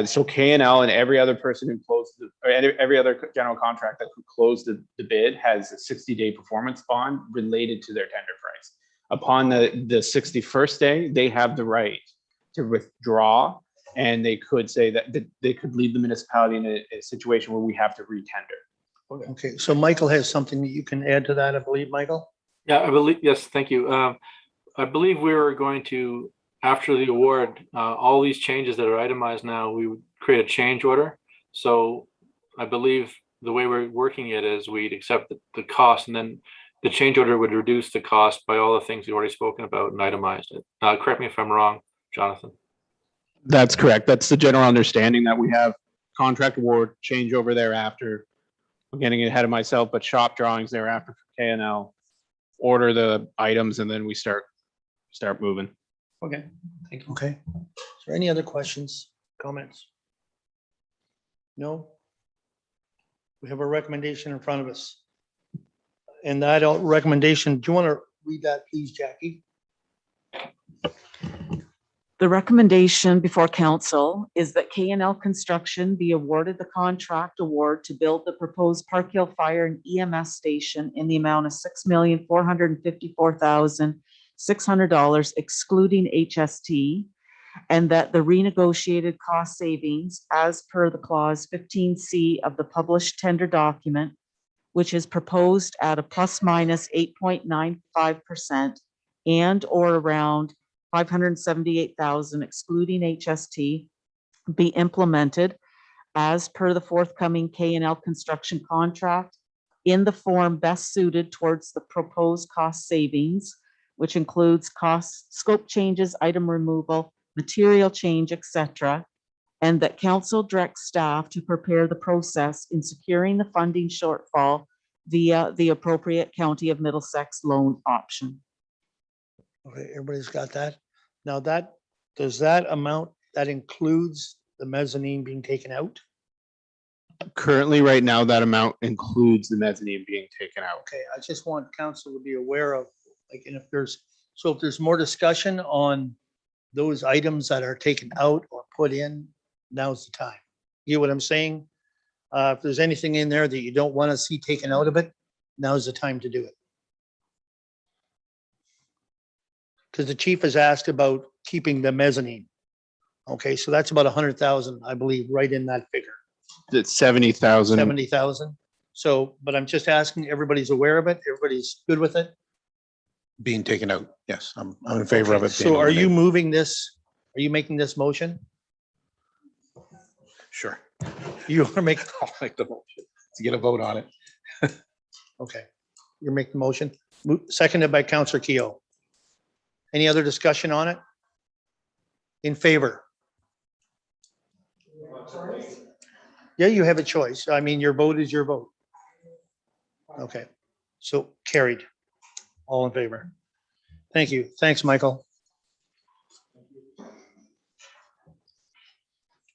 So K&L and every other person who closed or every other general contractor who closed the bid has a 60-day performance bond related to their tender price. Upon the 61st day, they have the right to withdraw, and they could say that they could leave the municipality in a situation where we have to re-tender. Okay, so Michael has something that you can add to that, I believe, Michael? Yeah, I believe, yes, thank you. I believe we were going to, after the award, all these changes that are itemized now, we would create a change order. So I believe the way we're working it is we'd accept the cost, and then the change order would reduce the cost by all the things we've already spoken about and itemized it. Correct me if I'm wrong, Jonathan. That's correct. That's the general understanding that we have. Contract award, changeover thereafter. I'm getting ahead of myself, but shop drawings thereafter for K&L. Order the items, and then we start moving. Okay, thank you. Okay. Is there any other questions, comments? No? We have a recommendation in front of us. And that recommendation, do you want to read that, please, Jackie? The recommendation before council is that K&L Construction be awarded the contract award to build the proposed Park Hill Fire and EMS station in the amount of $6,454,600 excluding HST, and that the renegotiated cost savings as per the clause 15C of the published tender document, which is proposed at a plus minus 8.95% and or around 578,000 excluding HST, be implemented as per the forthcoming K&L construction contract in the form best suited towards the proposed cost savings, which includes cost, scope changes, item removal, material change, etc., and that council directs staff to prepare the process in securing the funding shortfall via the appropriate County of Middlesex loan option. Okay, everybody's got that. Now does that amount, that includes the mezzanine being taken out? Currently, right now, that amount includes the mezzanine being taken out. Okay, I just want council to be aware of, like, and if there's more discussion on those items that are taken out or put in, now's the time. You know what I'm saying? If there's anything in there that you don't want to see taken out of it, now's the time to do it. Because the chief has asked about keeping the mezzanine. Okay, so that's about 100,000, I believe, right in that figure, It's 70,000. 70,000. So, but I'm just asking, everybody's aware of it? Everybody's good with it? Being taken out. Yes, I'm in favor of it. being So are you eliminated. moving this? Are you making this motion? Sure. You are making, I'll make the motion to get a vote on it. okay. You're making the motion. Seconded by Counselor Keough. Any other discussion on it? In favor? Yeah, you have a choice. I mean, your vote is your vote. Okay, so carried. All in favor. Thank you. Thanks, Michael.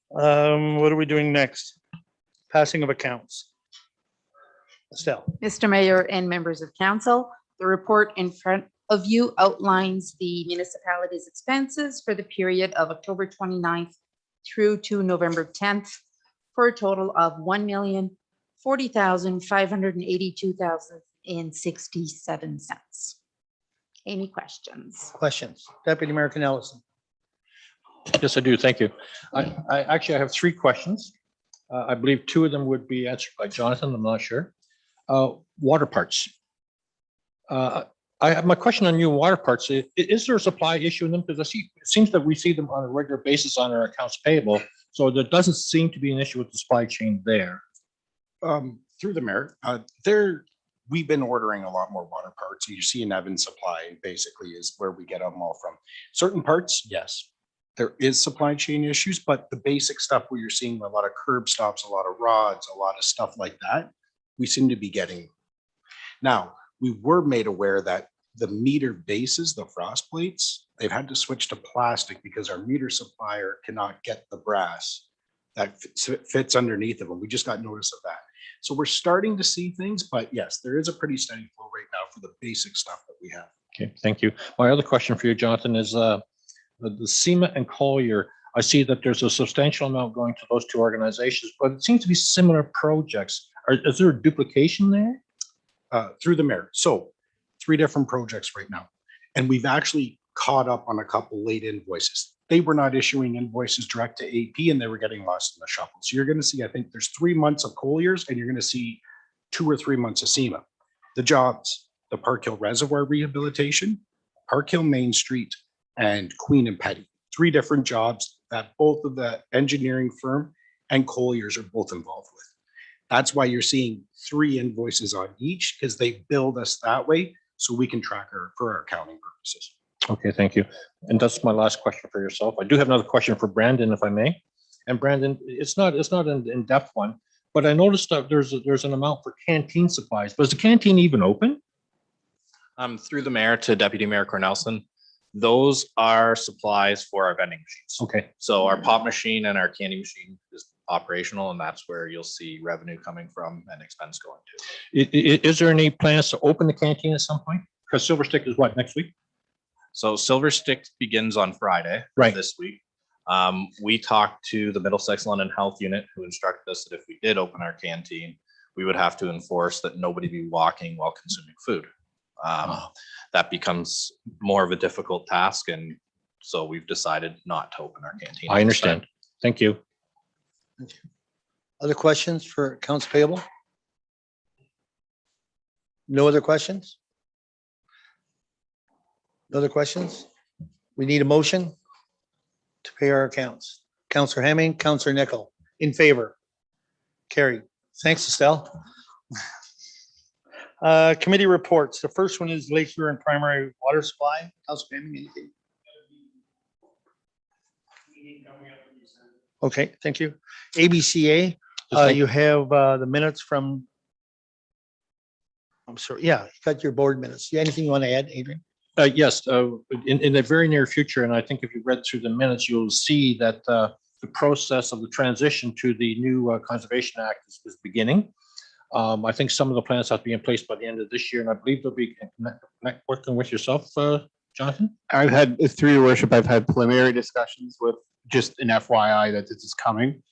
What are we doing next? Passing of accounts. Estelle. Mr. Mayor and members of council, the report in front of you outlines the municipality's expenses for the period of October 29th through to November 10th for a total of $1,040,582,067. Any questions? Questions? Deputy Mayor Ellison. Yes, I do. Thank you. I actually have three questions. I believe two of them would be answered by Jonathan. I'm not sure. Water parts. My question on new water parts, is there a supply issue in them? Because it seems that we see them on a regular basis on our accounts payable. So there doesn't seem to be an issue with the supply chain there. Through the mayor, we've been ordering a lot more water parts. You see an Evans Supply basically is where we get them all from. Certain parts, yes, there is supply chain issues, but the basic stuff where you're seeing a lot of curb stops, a lot of rods, a lot of stuff like that, we seem to be getting. Now, we were made aware that the meter bases, the frost plates, they've had to switch to plastic because our meter supplier cannot get the brass that fits underneath of them. We just got notice of that. So we're starting to see things, but yes, there is a pretty steady flow right now for the basic stuff that we have. Okay, thank you. My other question for you, Jonathan, is the SEMA and Collier. I see that there's a substantial amount going to those two organizations, but it seems to be similar projects. Is there a duplication there? Through the mayor. So 3 different projects right now. And we've actually caught up on a couple late invoices. They were not issuing invoices direct to AP and they were getting lost in the shuffle. So you're going to see, I think there's 3 months of Collier's and you're going to see 2 or 3 months of SEMA. The jobs, the Park Hill Reservoir Rehabilitation, Park Hill Main Street, and Queen and Petty. 3 different jobs that both of the engineering firm and Collier's are both involved with. That's why you're seeing 3 invoices on each, because they build us that way so we can track for our accounting purposes. Okay, thank you. And that's my last question for yourself. I do have another question for Brandon, if I may. And Brandon, it's not an in-depth one, but I noticed that there's an amount for canteen supplies. But is the canteen even open? Through the mayor to Deputy Mayor Cornelson, those are supplies for our vending machines. Okay. So our pop machine and our candy machine is operational, and that's where you'll see revenue coming from and expense going to. Is there any plans to open the canteen at some point? Because Silver Stick is what, next week? So Silver Stick begins on Friday, Right. this week. We talked to the Middlesex London Health Unit, who instructed us that if we did open our canteen, we would have to enforce that nobody be walking while consuming food. That becomes more of a difficult task, and so we've decided not to open our canteen. I understand. Thank you. Other questions for accounts payable? No other questions? No other questions? We need a motion to pay our accounts. Counselor Hemming, Counselor Nickel, in favor. Carried. Thanks, Estelle. Committee reports. The first one is Lake Huron Primary Water Supply. Counselor Hemming, anything? Okay, thank you. ABCA, you have the minutes from, I'm sorry, yeah, you got your board minutes. Anything you want to add, Adrian? Yes, in the very near future, and I think if you read through the minutes, you'll see that the process of the transition to the new Conservation Act is beginning. I think some of the plans have to be in place by the end of this year, and I believe they'll be working with yourself, Jonathan. I've had, through your worship, I've had preliminary discussions with just an FYI that this is coming.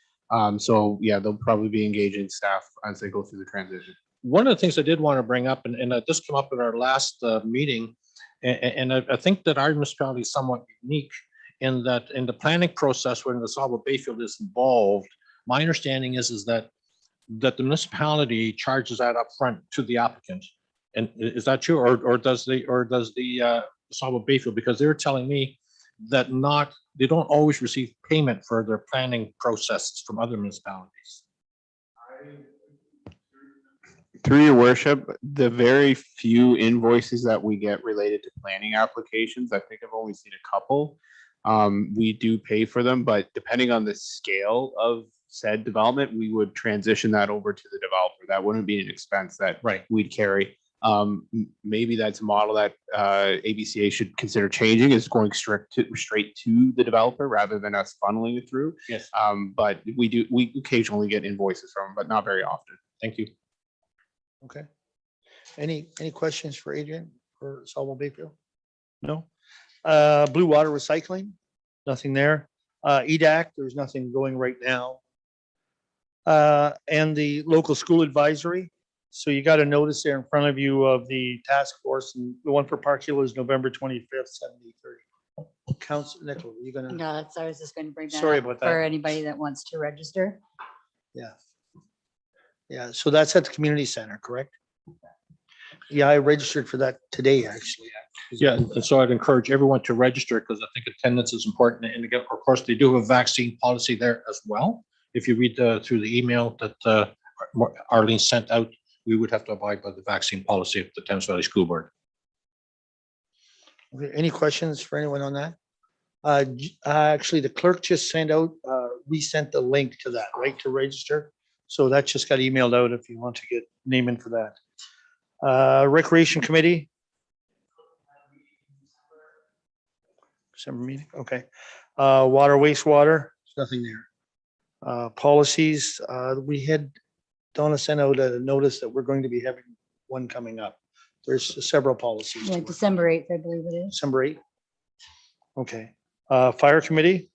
So yeah, they'll probably be engaging staff as they go through the transition. One of the things I did want to bring up, and this came up in our last meeting, and I think that our municipality is somewhat unique in that in the planning process when the Sawbo Bayfield is involved, my understanding is that the municipality charges that up front to the applicant. And is that true, or does the Sawbo Bayfield, because they're telling me that they don't always receive payment for their planning processes from other municipalities. Through your worship, the very few invoices that we get related to planning applications, I think I've only seen a couple. We do pay for them, but depending on the scale of said development, we would transition that over to the developer. That wouldn't be an expense that we'd carry. Maybe that's a model that ABCA should consider changing, is going straight to the developer rather than us funneling it through. Yes. But we occasionally get invoices from them, but not very often. Thank you. Okay. Any questions for Adrian for Sawbo Bayfield? No. Blue Water Recycling, nothing there. EDAC, there's nothing going right now. And the local school advisory. So you got a notice there in front of you of the task force, and the one for Park Hill is November 25th, 7:30. Councilor Nickel, are you gonna? No, that's, I was just going to bring that Sorry up about that. for anybody that wants to register. Yeah. Yeah, so that's at the community center, correct? Yeah, I registered for that today, actually. Yeah, and so I'd encourage everyone to register because I think attendance is important. And again, of course, they do have a vaccine policy there as well. If you read through the email that Arlene sent out, we would have to abide by the vaccine policy of the Thames Valley School Board. Okay, any questions for anyone on that? Actually, the clerk just sent out, resent the link to that, right, to register. So that just got emailed out if you want to get name in for that. Recreation Committee. December meeting, okay. Water, wastewater, there's nothing there. Policies, we had Donna sent out a notice that we're going to be having one coming up. There's several policies. to Yeah, work. December 8th, I believe it is. December 8th. Okay. Fire committee?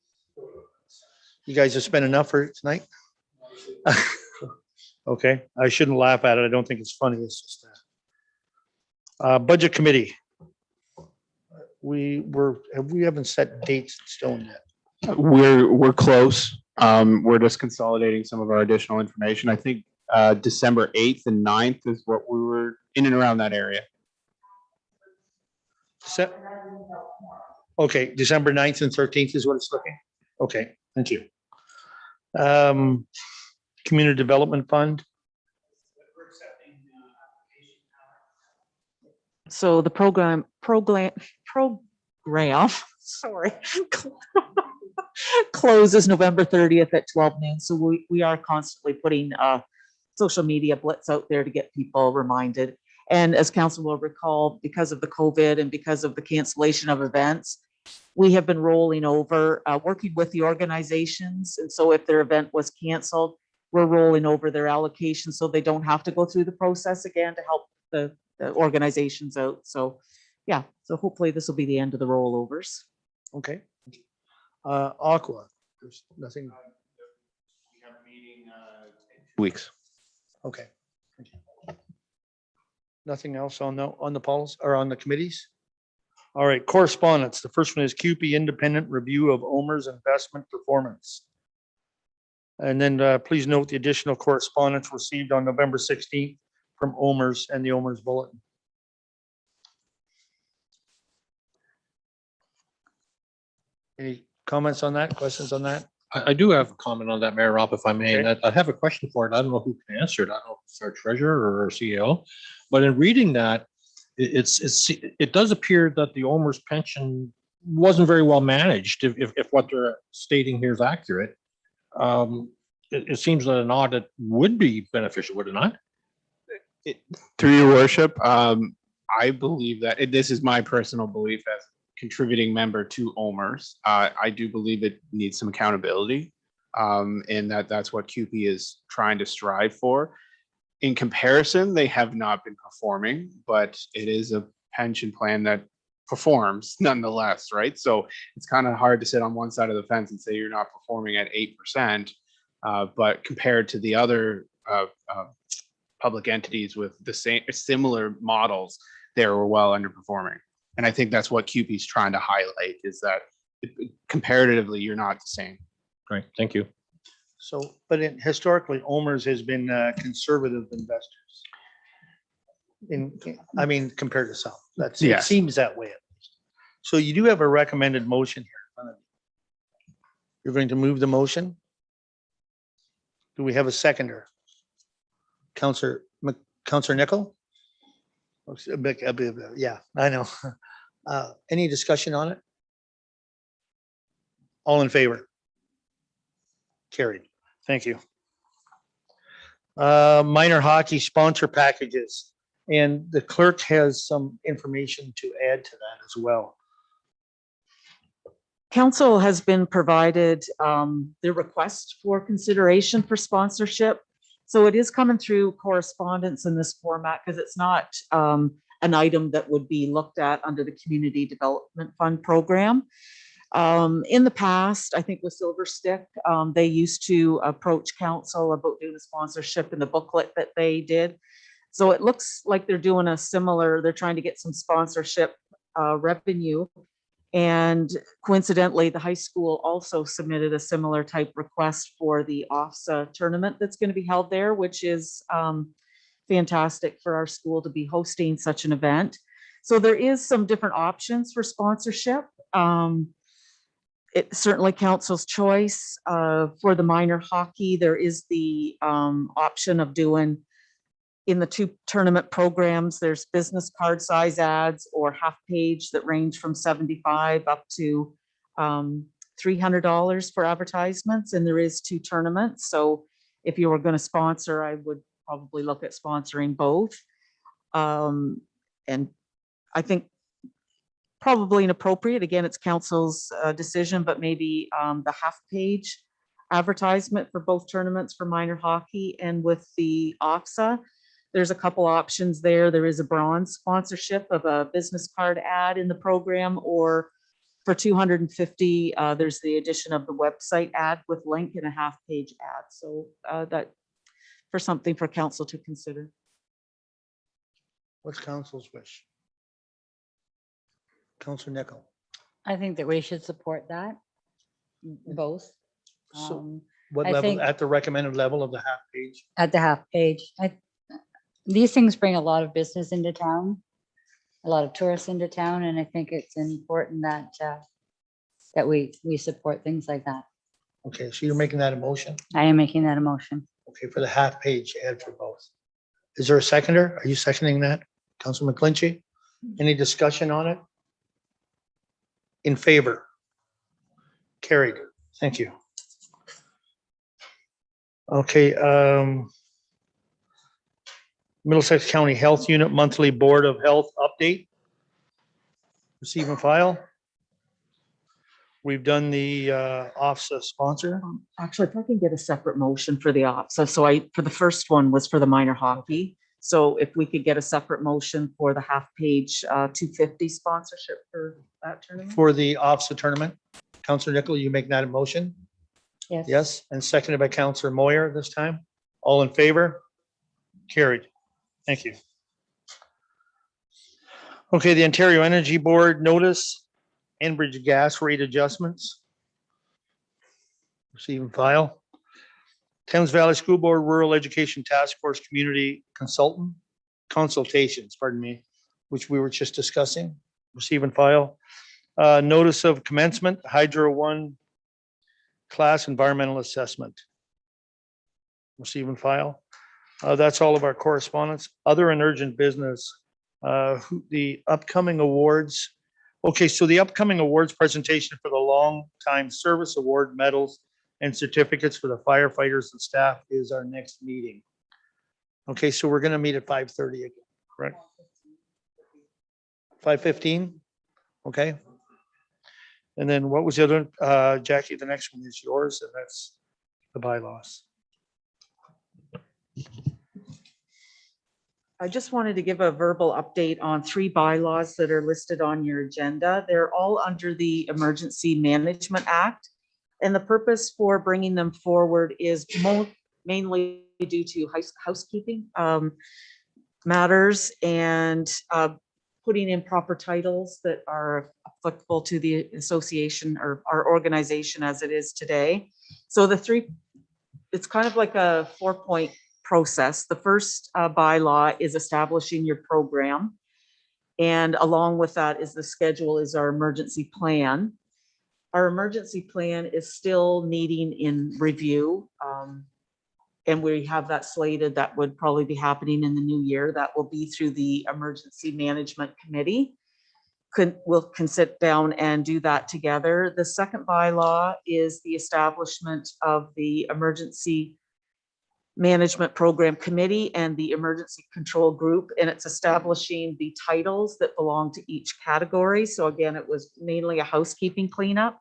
You guys have spent enough for tonight? Okay, I shouldn't laugh at it. I don't think it's funny. It's just that. Budget committee. We haven't set dates in stone yet. We're close. We're just consolidating some of our additional information. I think December 8th and 9th is what we were in and around that area. Okay, December 9th and 13th is what it's looking. Okay, thank you. Community Development Fund. So the program, sorry, closes November 30th at 12 noon. So we are constantly putting social media blitz out there to get people reminded. And as council will recall, because of the COVID and because of the cancellation of events, we have been rolling over, working with the organizations. And so if their event was canceled, we're rolling over their allocation so they don't have to go through the process again to help the organizations out. So yeah, so hopefully this will be the end of the rollovers. Okay. Aqua, there's nothing. We have a meeting in 2 weeks. Okay. Thank you. Nothing else on the policy or on the committees? All right, correspondence. The first one is QP Independent Review of OMER's Investment Performance. And then please note the additional correspondence received on November 16th from OMER's and the OMER's Bulletin. Any comments on that? Questions on that? I do have a comment on that, Mayor Rob, if I may. Okay. And I have a question for it. I don't know who can answer it. I don't know if it's our treasurer or our CEO. But in reading that, it does appear that the OMER's pension wasn't very well managed, if what they're stating here is accurate. It seems that an audit would be beneficial, would it not? Through your worship, I believe that this is my personal belief as a contributing member to OMER's. I do believe it needs some accountability, and that's what QP is trying to strive for. In comparison, they have not been performing, but it is a pension plan that performs nonetheless, right? So it's kind of hard to sit on one side of the fence and say you're not performing at 8%, but compared to the other public entities with the similar models, they were well underperforming. And I think that's what QP is trying to highlight, is that comparatively, you're not the same. Great, thank you. So, but historically, OMER's has been conservative investors. I mean, compared to some, it Yes. seems that way at least. So you do have a recommended motion here in front of you. You're going to move the motion? Do we have a seconder? Counselor Nickel? Yeah, I know. Any discussion on it? All in favor? Carried. Thank you. Minor hockey sponsor packages, and the clerk has some information to add to that as well. Council has been provided the request for consideration for sponsorship. So it is coming through correspondence in this format because it's not an item that would be looked at under the Community Development Fund program. In the past, I think with Silver Stick, they used to approach council about doing a sponsorship in the booklet that they did. So it looks like they're doing a similar, they're trying to get some sponsorship revenue. And coincidentally, the high school also submitted a similar type request for the OFSA tournament that's going to be held there, which is fantastic for our school to be hosting such an event. So there is some different options for sponsorship. It's certainly council's choice. For the minor hockey, there is the option of doing, in the two tournament programs, there's business card size ads or half page that range from $75 up to $300 for advertisements. And there is two tournaments. So if you were going to sponsor, I would probably look at sponsoring both. And I think probably inappropriate. Again, it's council's decision, but maybe the half page advertisement for both tournaments for minor hockey and with the OFSA. There's a couple options there. There is a bronze sponsorship of a business card ad in the program, or for 250, there's the addition of the website ad with link and a half-page ad. So that for something for council to consider. What's council's wish? Councilor Nickel. I think that we should support that, both. So what I level, think- at the recommended level of the half page? At the half page. These things bring a lot of business into town, a lot of tourists into town, and I think it's important that that we support things like that. Okay, so you're making that a motion? I am making that a motion. Okay, for the half page ad for both. Is there a seconder? Are you seconding that? Councilor McClinchy? Any discussion on it? In favor? Carried. Thank you. Okay, Middlesex County Health Unit Monthly Board of Health Update. Receive and file. We've done the OFSA sponsor. Actually, if I can get a separate motion for the OFSA. So for the first one was for the minor hockey. So if we could get a separate motion for the half-page 250 sponsorship for that tournament. For the OFSA tournament. Councilor Nickel, you make that a motion? Yes. Yes, and seconded by Councilor Moyer this time. All in favor? Carried. Thank you. Okay, the Ontario Energy Board notice, Enbridge gas rate adjustments. Receive and file. Thames Valley School Board Rural Education Task Force Community Consultations, pardon me, which we were just discussing. Receive and file. Notice of commencement, Hydro 1 class environmental assessment. Receive and file. That's all of our correspondence. Other and urgent business. The upcoming awards. Okay, so the upcoming awards presentation for the Long Time Service Award medals and certificates for the firefighters and staff is our next meeting. Okay, so we're going to meet at 5:30 again, correct? 5:15? Okay. And then what was the other, Jackie, the next one is yours, and that's the bylaws. I just wanted to give a verbal update on 3 bylaws that are listed on your agenda. They're all under the Emergency Management Act. And the purpose for bringing them forward is mainly due to housekeeping matters and putting in proper titles that are applicable to the association or our organization as it is today. So the 3, it's kind of like a 4-point process. The first bylaw is establishing your program. And along with that is the schedule is our emergency plan. Our emergency plan is still needing in review. And we have that slated that would probably be happening in the new year. That will be through the Emergency Management Committee. We can sit down and do that together. The second bylaw is the establishment of the Emergency Management Program Committee and the Emergency Control Group, and it's establishing the titles that belong to each category. So again, it was mainly a housekeeping cleanup.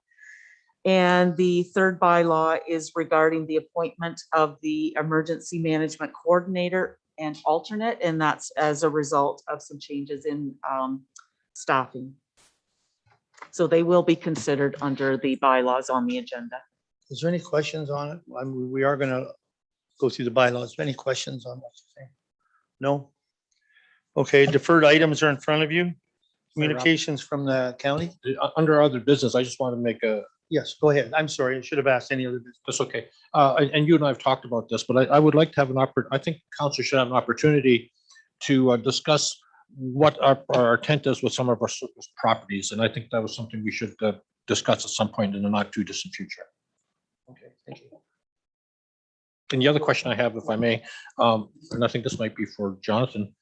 And the third bylaw is regarding the appointment of the Emergency Management Coordinator and alternate, and that's as a result of some changes in staffing. So they will be considered under the bylaws on the agenda. Is there any questions on it? I mean, we are going to go through the bylaws. Any questions on what you're saying? No? Okay, deferred items are in front of you. Communications from the county? Under other business, I just want to make a, Yes, go ahead. I'm sorry. I should have asked any other business. that's okay. And you and I have talked about this, but I would like to have I think council should have an opportunity to discuss what our intent is with some of our surplus properties. And I think that was something we should discuss at some point in the not too distant future. Okay, thank you. And the other question I have, if I may, and I think this might be for Jonathan.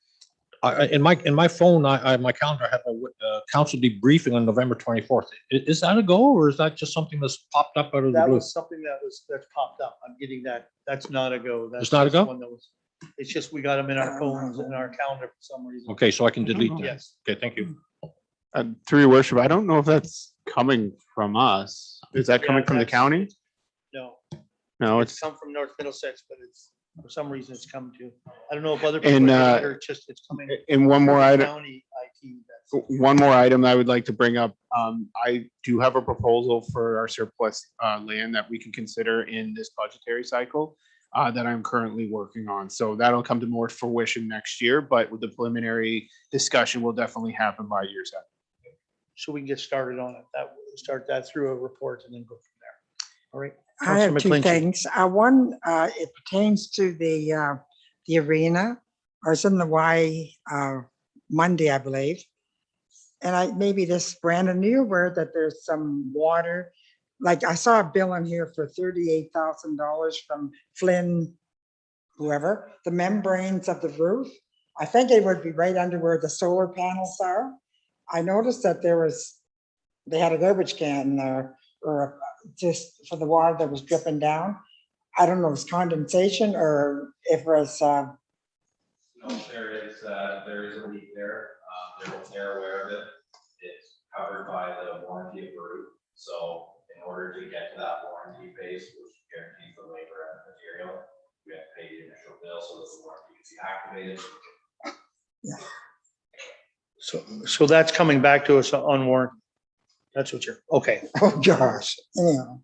In my phone, my calendar, I have a council debriefing on November 24th. Is that a go, or is that just something that's popped up out of the That blue? was something that's popped up. I'm getting that. That's not a go. That's It's not a just go? one that was- It's just we got them in our phones and our calendar for some reason. Okay, so I can delete that. Yes. Okay, thank you. Through your worship, I don't know if that's coming from us. Is that coming Yeah, from the that's- county? No, No, It's it's, come from North Middlesex, but it's, for some reason it's come to, I don't know if other people And, are getting it or it's coming. and one more item. County IT, that's- One more item I would like to bring up. I do have a proposal for our surplus land that we can consider in this budgetary cycle that I'm currently working on. So that'll come to more fruition next year, but with the preliminary discussion will definitely happen by year's end. So we can get started on it. Start that through a report and then go from there. All right. I have Councillor two McClinchy. things. One, it pertains to the arena, or it's in the Monday, I believe. And maybe this, Brandon, you're aware that there's some water, like I saw a bill in here for $38,000 from Flynn, whoever, the membranes of the roof. I think it would be right under where the solar panels are. I noticed that they had a garbage can there, or just for the water that was dripping down. I don't know if it's condensation or if it was, No, there is a leak there. They're aware of it. It's covered by the warranty of the roof. So in order to get to that warranty base, which guarantees the labor and the material, we have to pay the initial bill so that the warranty gets activated. So that's coming back to us on warrant. That's what you're, okay. oh gosh, anyhow.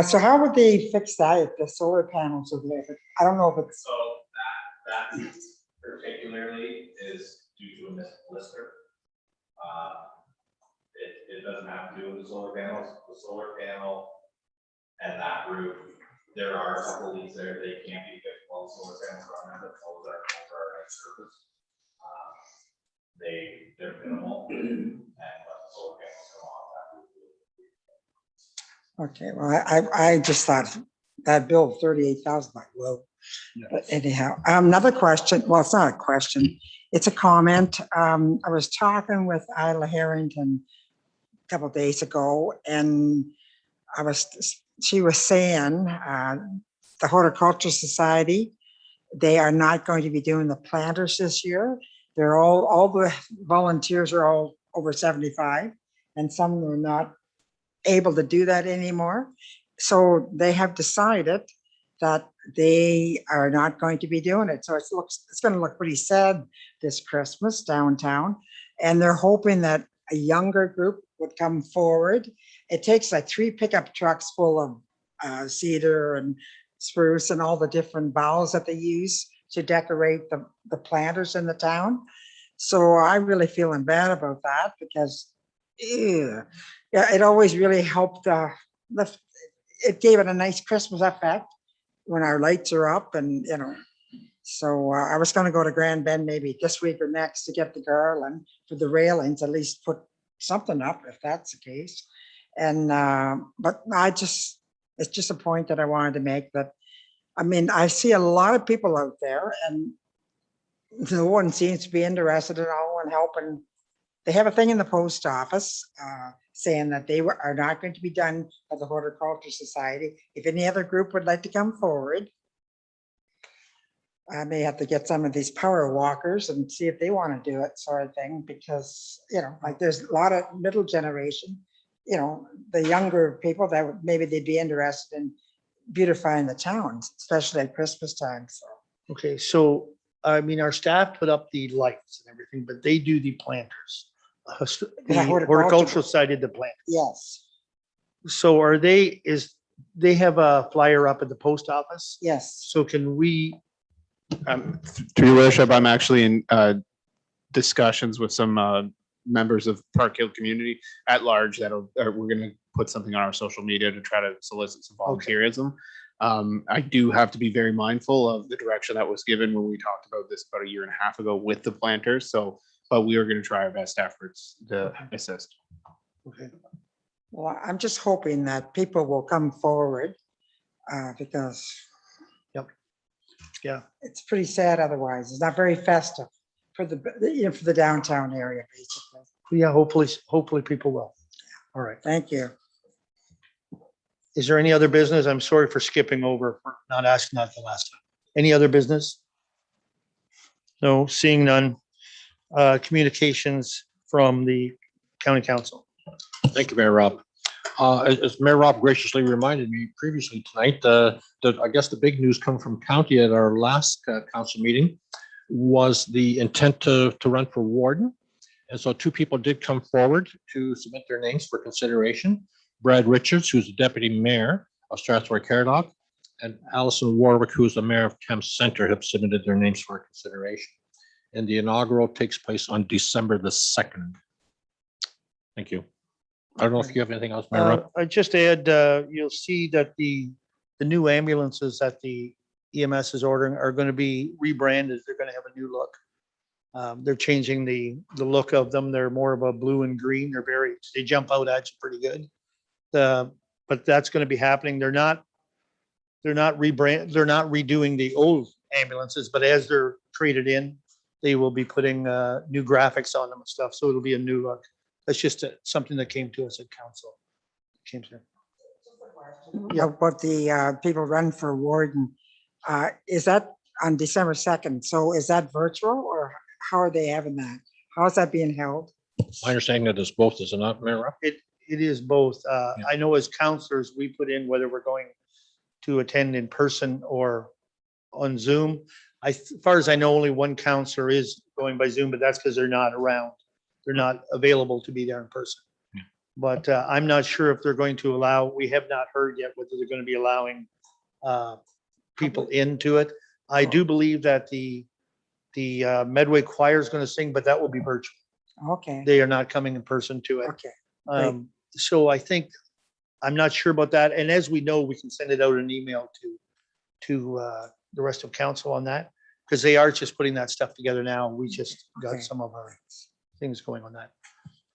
So how would they fix that if the solar panels are there? I don't know if it's, So that particularly is due to a missed blister. It doesn't have to do with the solar panels. The solar panel and that roof, there are a couple leaks there. They can't be fixed while the solar panels are on there, but those are our surface. They're minimal, and let the solar panels come off that roof. okay, well, I just thought that bill, 38,000, like, whoa. But anyhow, another question, well, it's not a question, it's a comment. I was talking with Isla Harrington a couple of days ago, and she was saying, the Horticulture Society, they are not going to be doing the planters this year. They're all the volunteers are all over 75, and some are not able to do that anymore. So they have decided that they are not going to be doing it. So it's going to look pretty sad this Christmas downtown. And they're hoping that a younger group would come forward. It takes like 3 pickup trucks full of cedar and spruce and all the different boughs that they use to decorate the planters in the town. So I really feeling bad about that because, yeah, it always really helped. It gave it a nice Christmas effect when our lights are up, and so I was going to go to Grand Bend maybe this week or next to get the garland for the railings, at least put something up if that's the case. And but it's just a point that I wanted to make, that I mean, I see a lot of people out there and no one seems to be interested at all in helping. They have a thing in the post office saying that they are not going to be done by the Horticulture Society. If any other group would like to come forward, I may have to get some of these power walkers and see if they want to do it, sort of thing, because, like there's a lot of middle generation, the younger people that maybe they'd be interested in beautifying the towns, especially at Christmas time. So. Okay, so, I mean, our staff put up the lights and everything, but they do the planters. The Yeah, horticultural side did the plant. Yes, So they have a flyer up at the post office? yes. So can we, Through your worship, I'm actually in discussions with some members of Park Hill community at large we're going to put something on our social media to try to solicit some volunteerism. I do have to be very mindful of the direction that was given when we talked about this about 1.5 years ago with the planters. So, but we are going to try our best efforts to assist. okay, Well, I'm just hoping that people will come forward because yeah. it's pretty sad otherwise. It's not very festive for the downtown area, basically. Yeah, hopefully people will. All right. Thank you. Is there any other business? I'm sorry for skipping over, for not asking that the last time. Any other business? No, seeing none. Communications from the county council. Thank you, Mayor Rob. As Mayor Rob graciously reminded me previously tonight, I guess the big news come from county at our last council meeting was the intent to run for warden. And so two people did come forward to submit their names for consideration. Brad Richards, who's the deputy mayor of Strathroy Caradoc, and Allison Warwick, who is the mayor of Thames Center, have submitted their names for consideration. And the inaugural takes place on December the 2nd. Thank you. I don't know if you have anything else, Mayor Rob? I just add, you'll see that the new ambulances that the EMS is ordering are going to be rebranded. They're going to have a new look. They're changing the look of them. They're more of a blue and green. They jump out at you pretty good. But that's going to be happening. They're not redoing the old ambulances, but as they're traded in, they will be putting new graphics on them and stuff. So it'll be a new look. That's just something that came to us at council. Yeah, what the people run for warden, is that on December 2nd? So is that virtual or how are they having that? How is that being held? My understanding that it's both, is it not, Mayor Rob? It is both. I know as counselors, we put in whether we're going to attend in person or on Zoom. As far as I know, only one counselor is going by Zoom, but that's because they're not around. They're not available to be there in person. But I'm not sure if they're going to allow, we have not heard yet whether they're going to be allowing people into it. I do believe that the Medway Choir is going to sing, but that will be virtual. Okay, They are not coming in person to it. okay. So I think, I'm not sure about that. And as we know, we can send it out an email to the rest of council on that, because they are just putting that stuff together now. We just got Okay. some of our things going on that.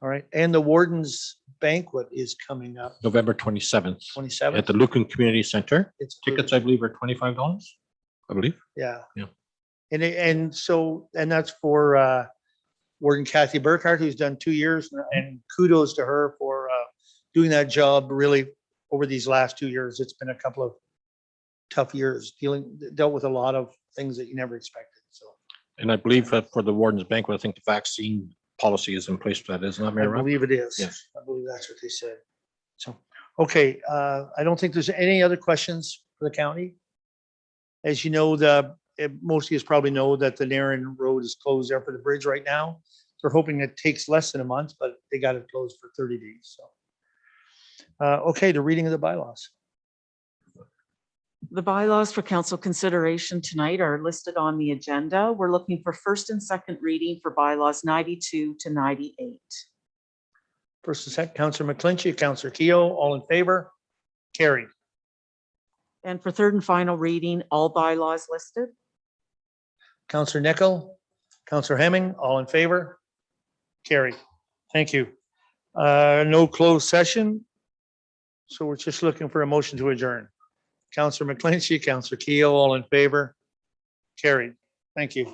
All right. And the Warden's Banquet is coming up November 27th 27th. at the Lucan Community Center. It's Tickets, I believe, are $25, I believe. Yeah. Yeah. And that's for Warden Kathy Burkhardt, who's done 2 years, and kudos to her for doing that job really over these last 2 years. It's been a couple of tough years, dealt with a lot of things that you never expected. So And I believe that for the Warden's Banquet, I think the vaccine policy is in place for that, isn't it, I Mayor Rob? believe it is. Yes. I believe that's what they said. So, okay, I don't think there's any other questions for the county. As you know, most of you probably know that the Narren Road is closed there for the bridge right now. They're hoping it takes less than a month, but they got it closed for 30 days. So, okay, the reading of the bylaws. The bylaws for council consideration tonight are listed on the agenda. We're looking for first and second reading for bylaws 92 to 98. First and second, Councillor McClinchy, Councillor Keough, all in favor? Carried. And for third and final reading, all bylaws listed. Councillor Nickel, Councillor Hemming, all in favor? Carried. Thank you. No closed session. So we're just looking for a motion to adjourn. Councillor McClinchy, Councillor Keough, all in favor? Carried. Thank you.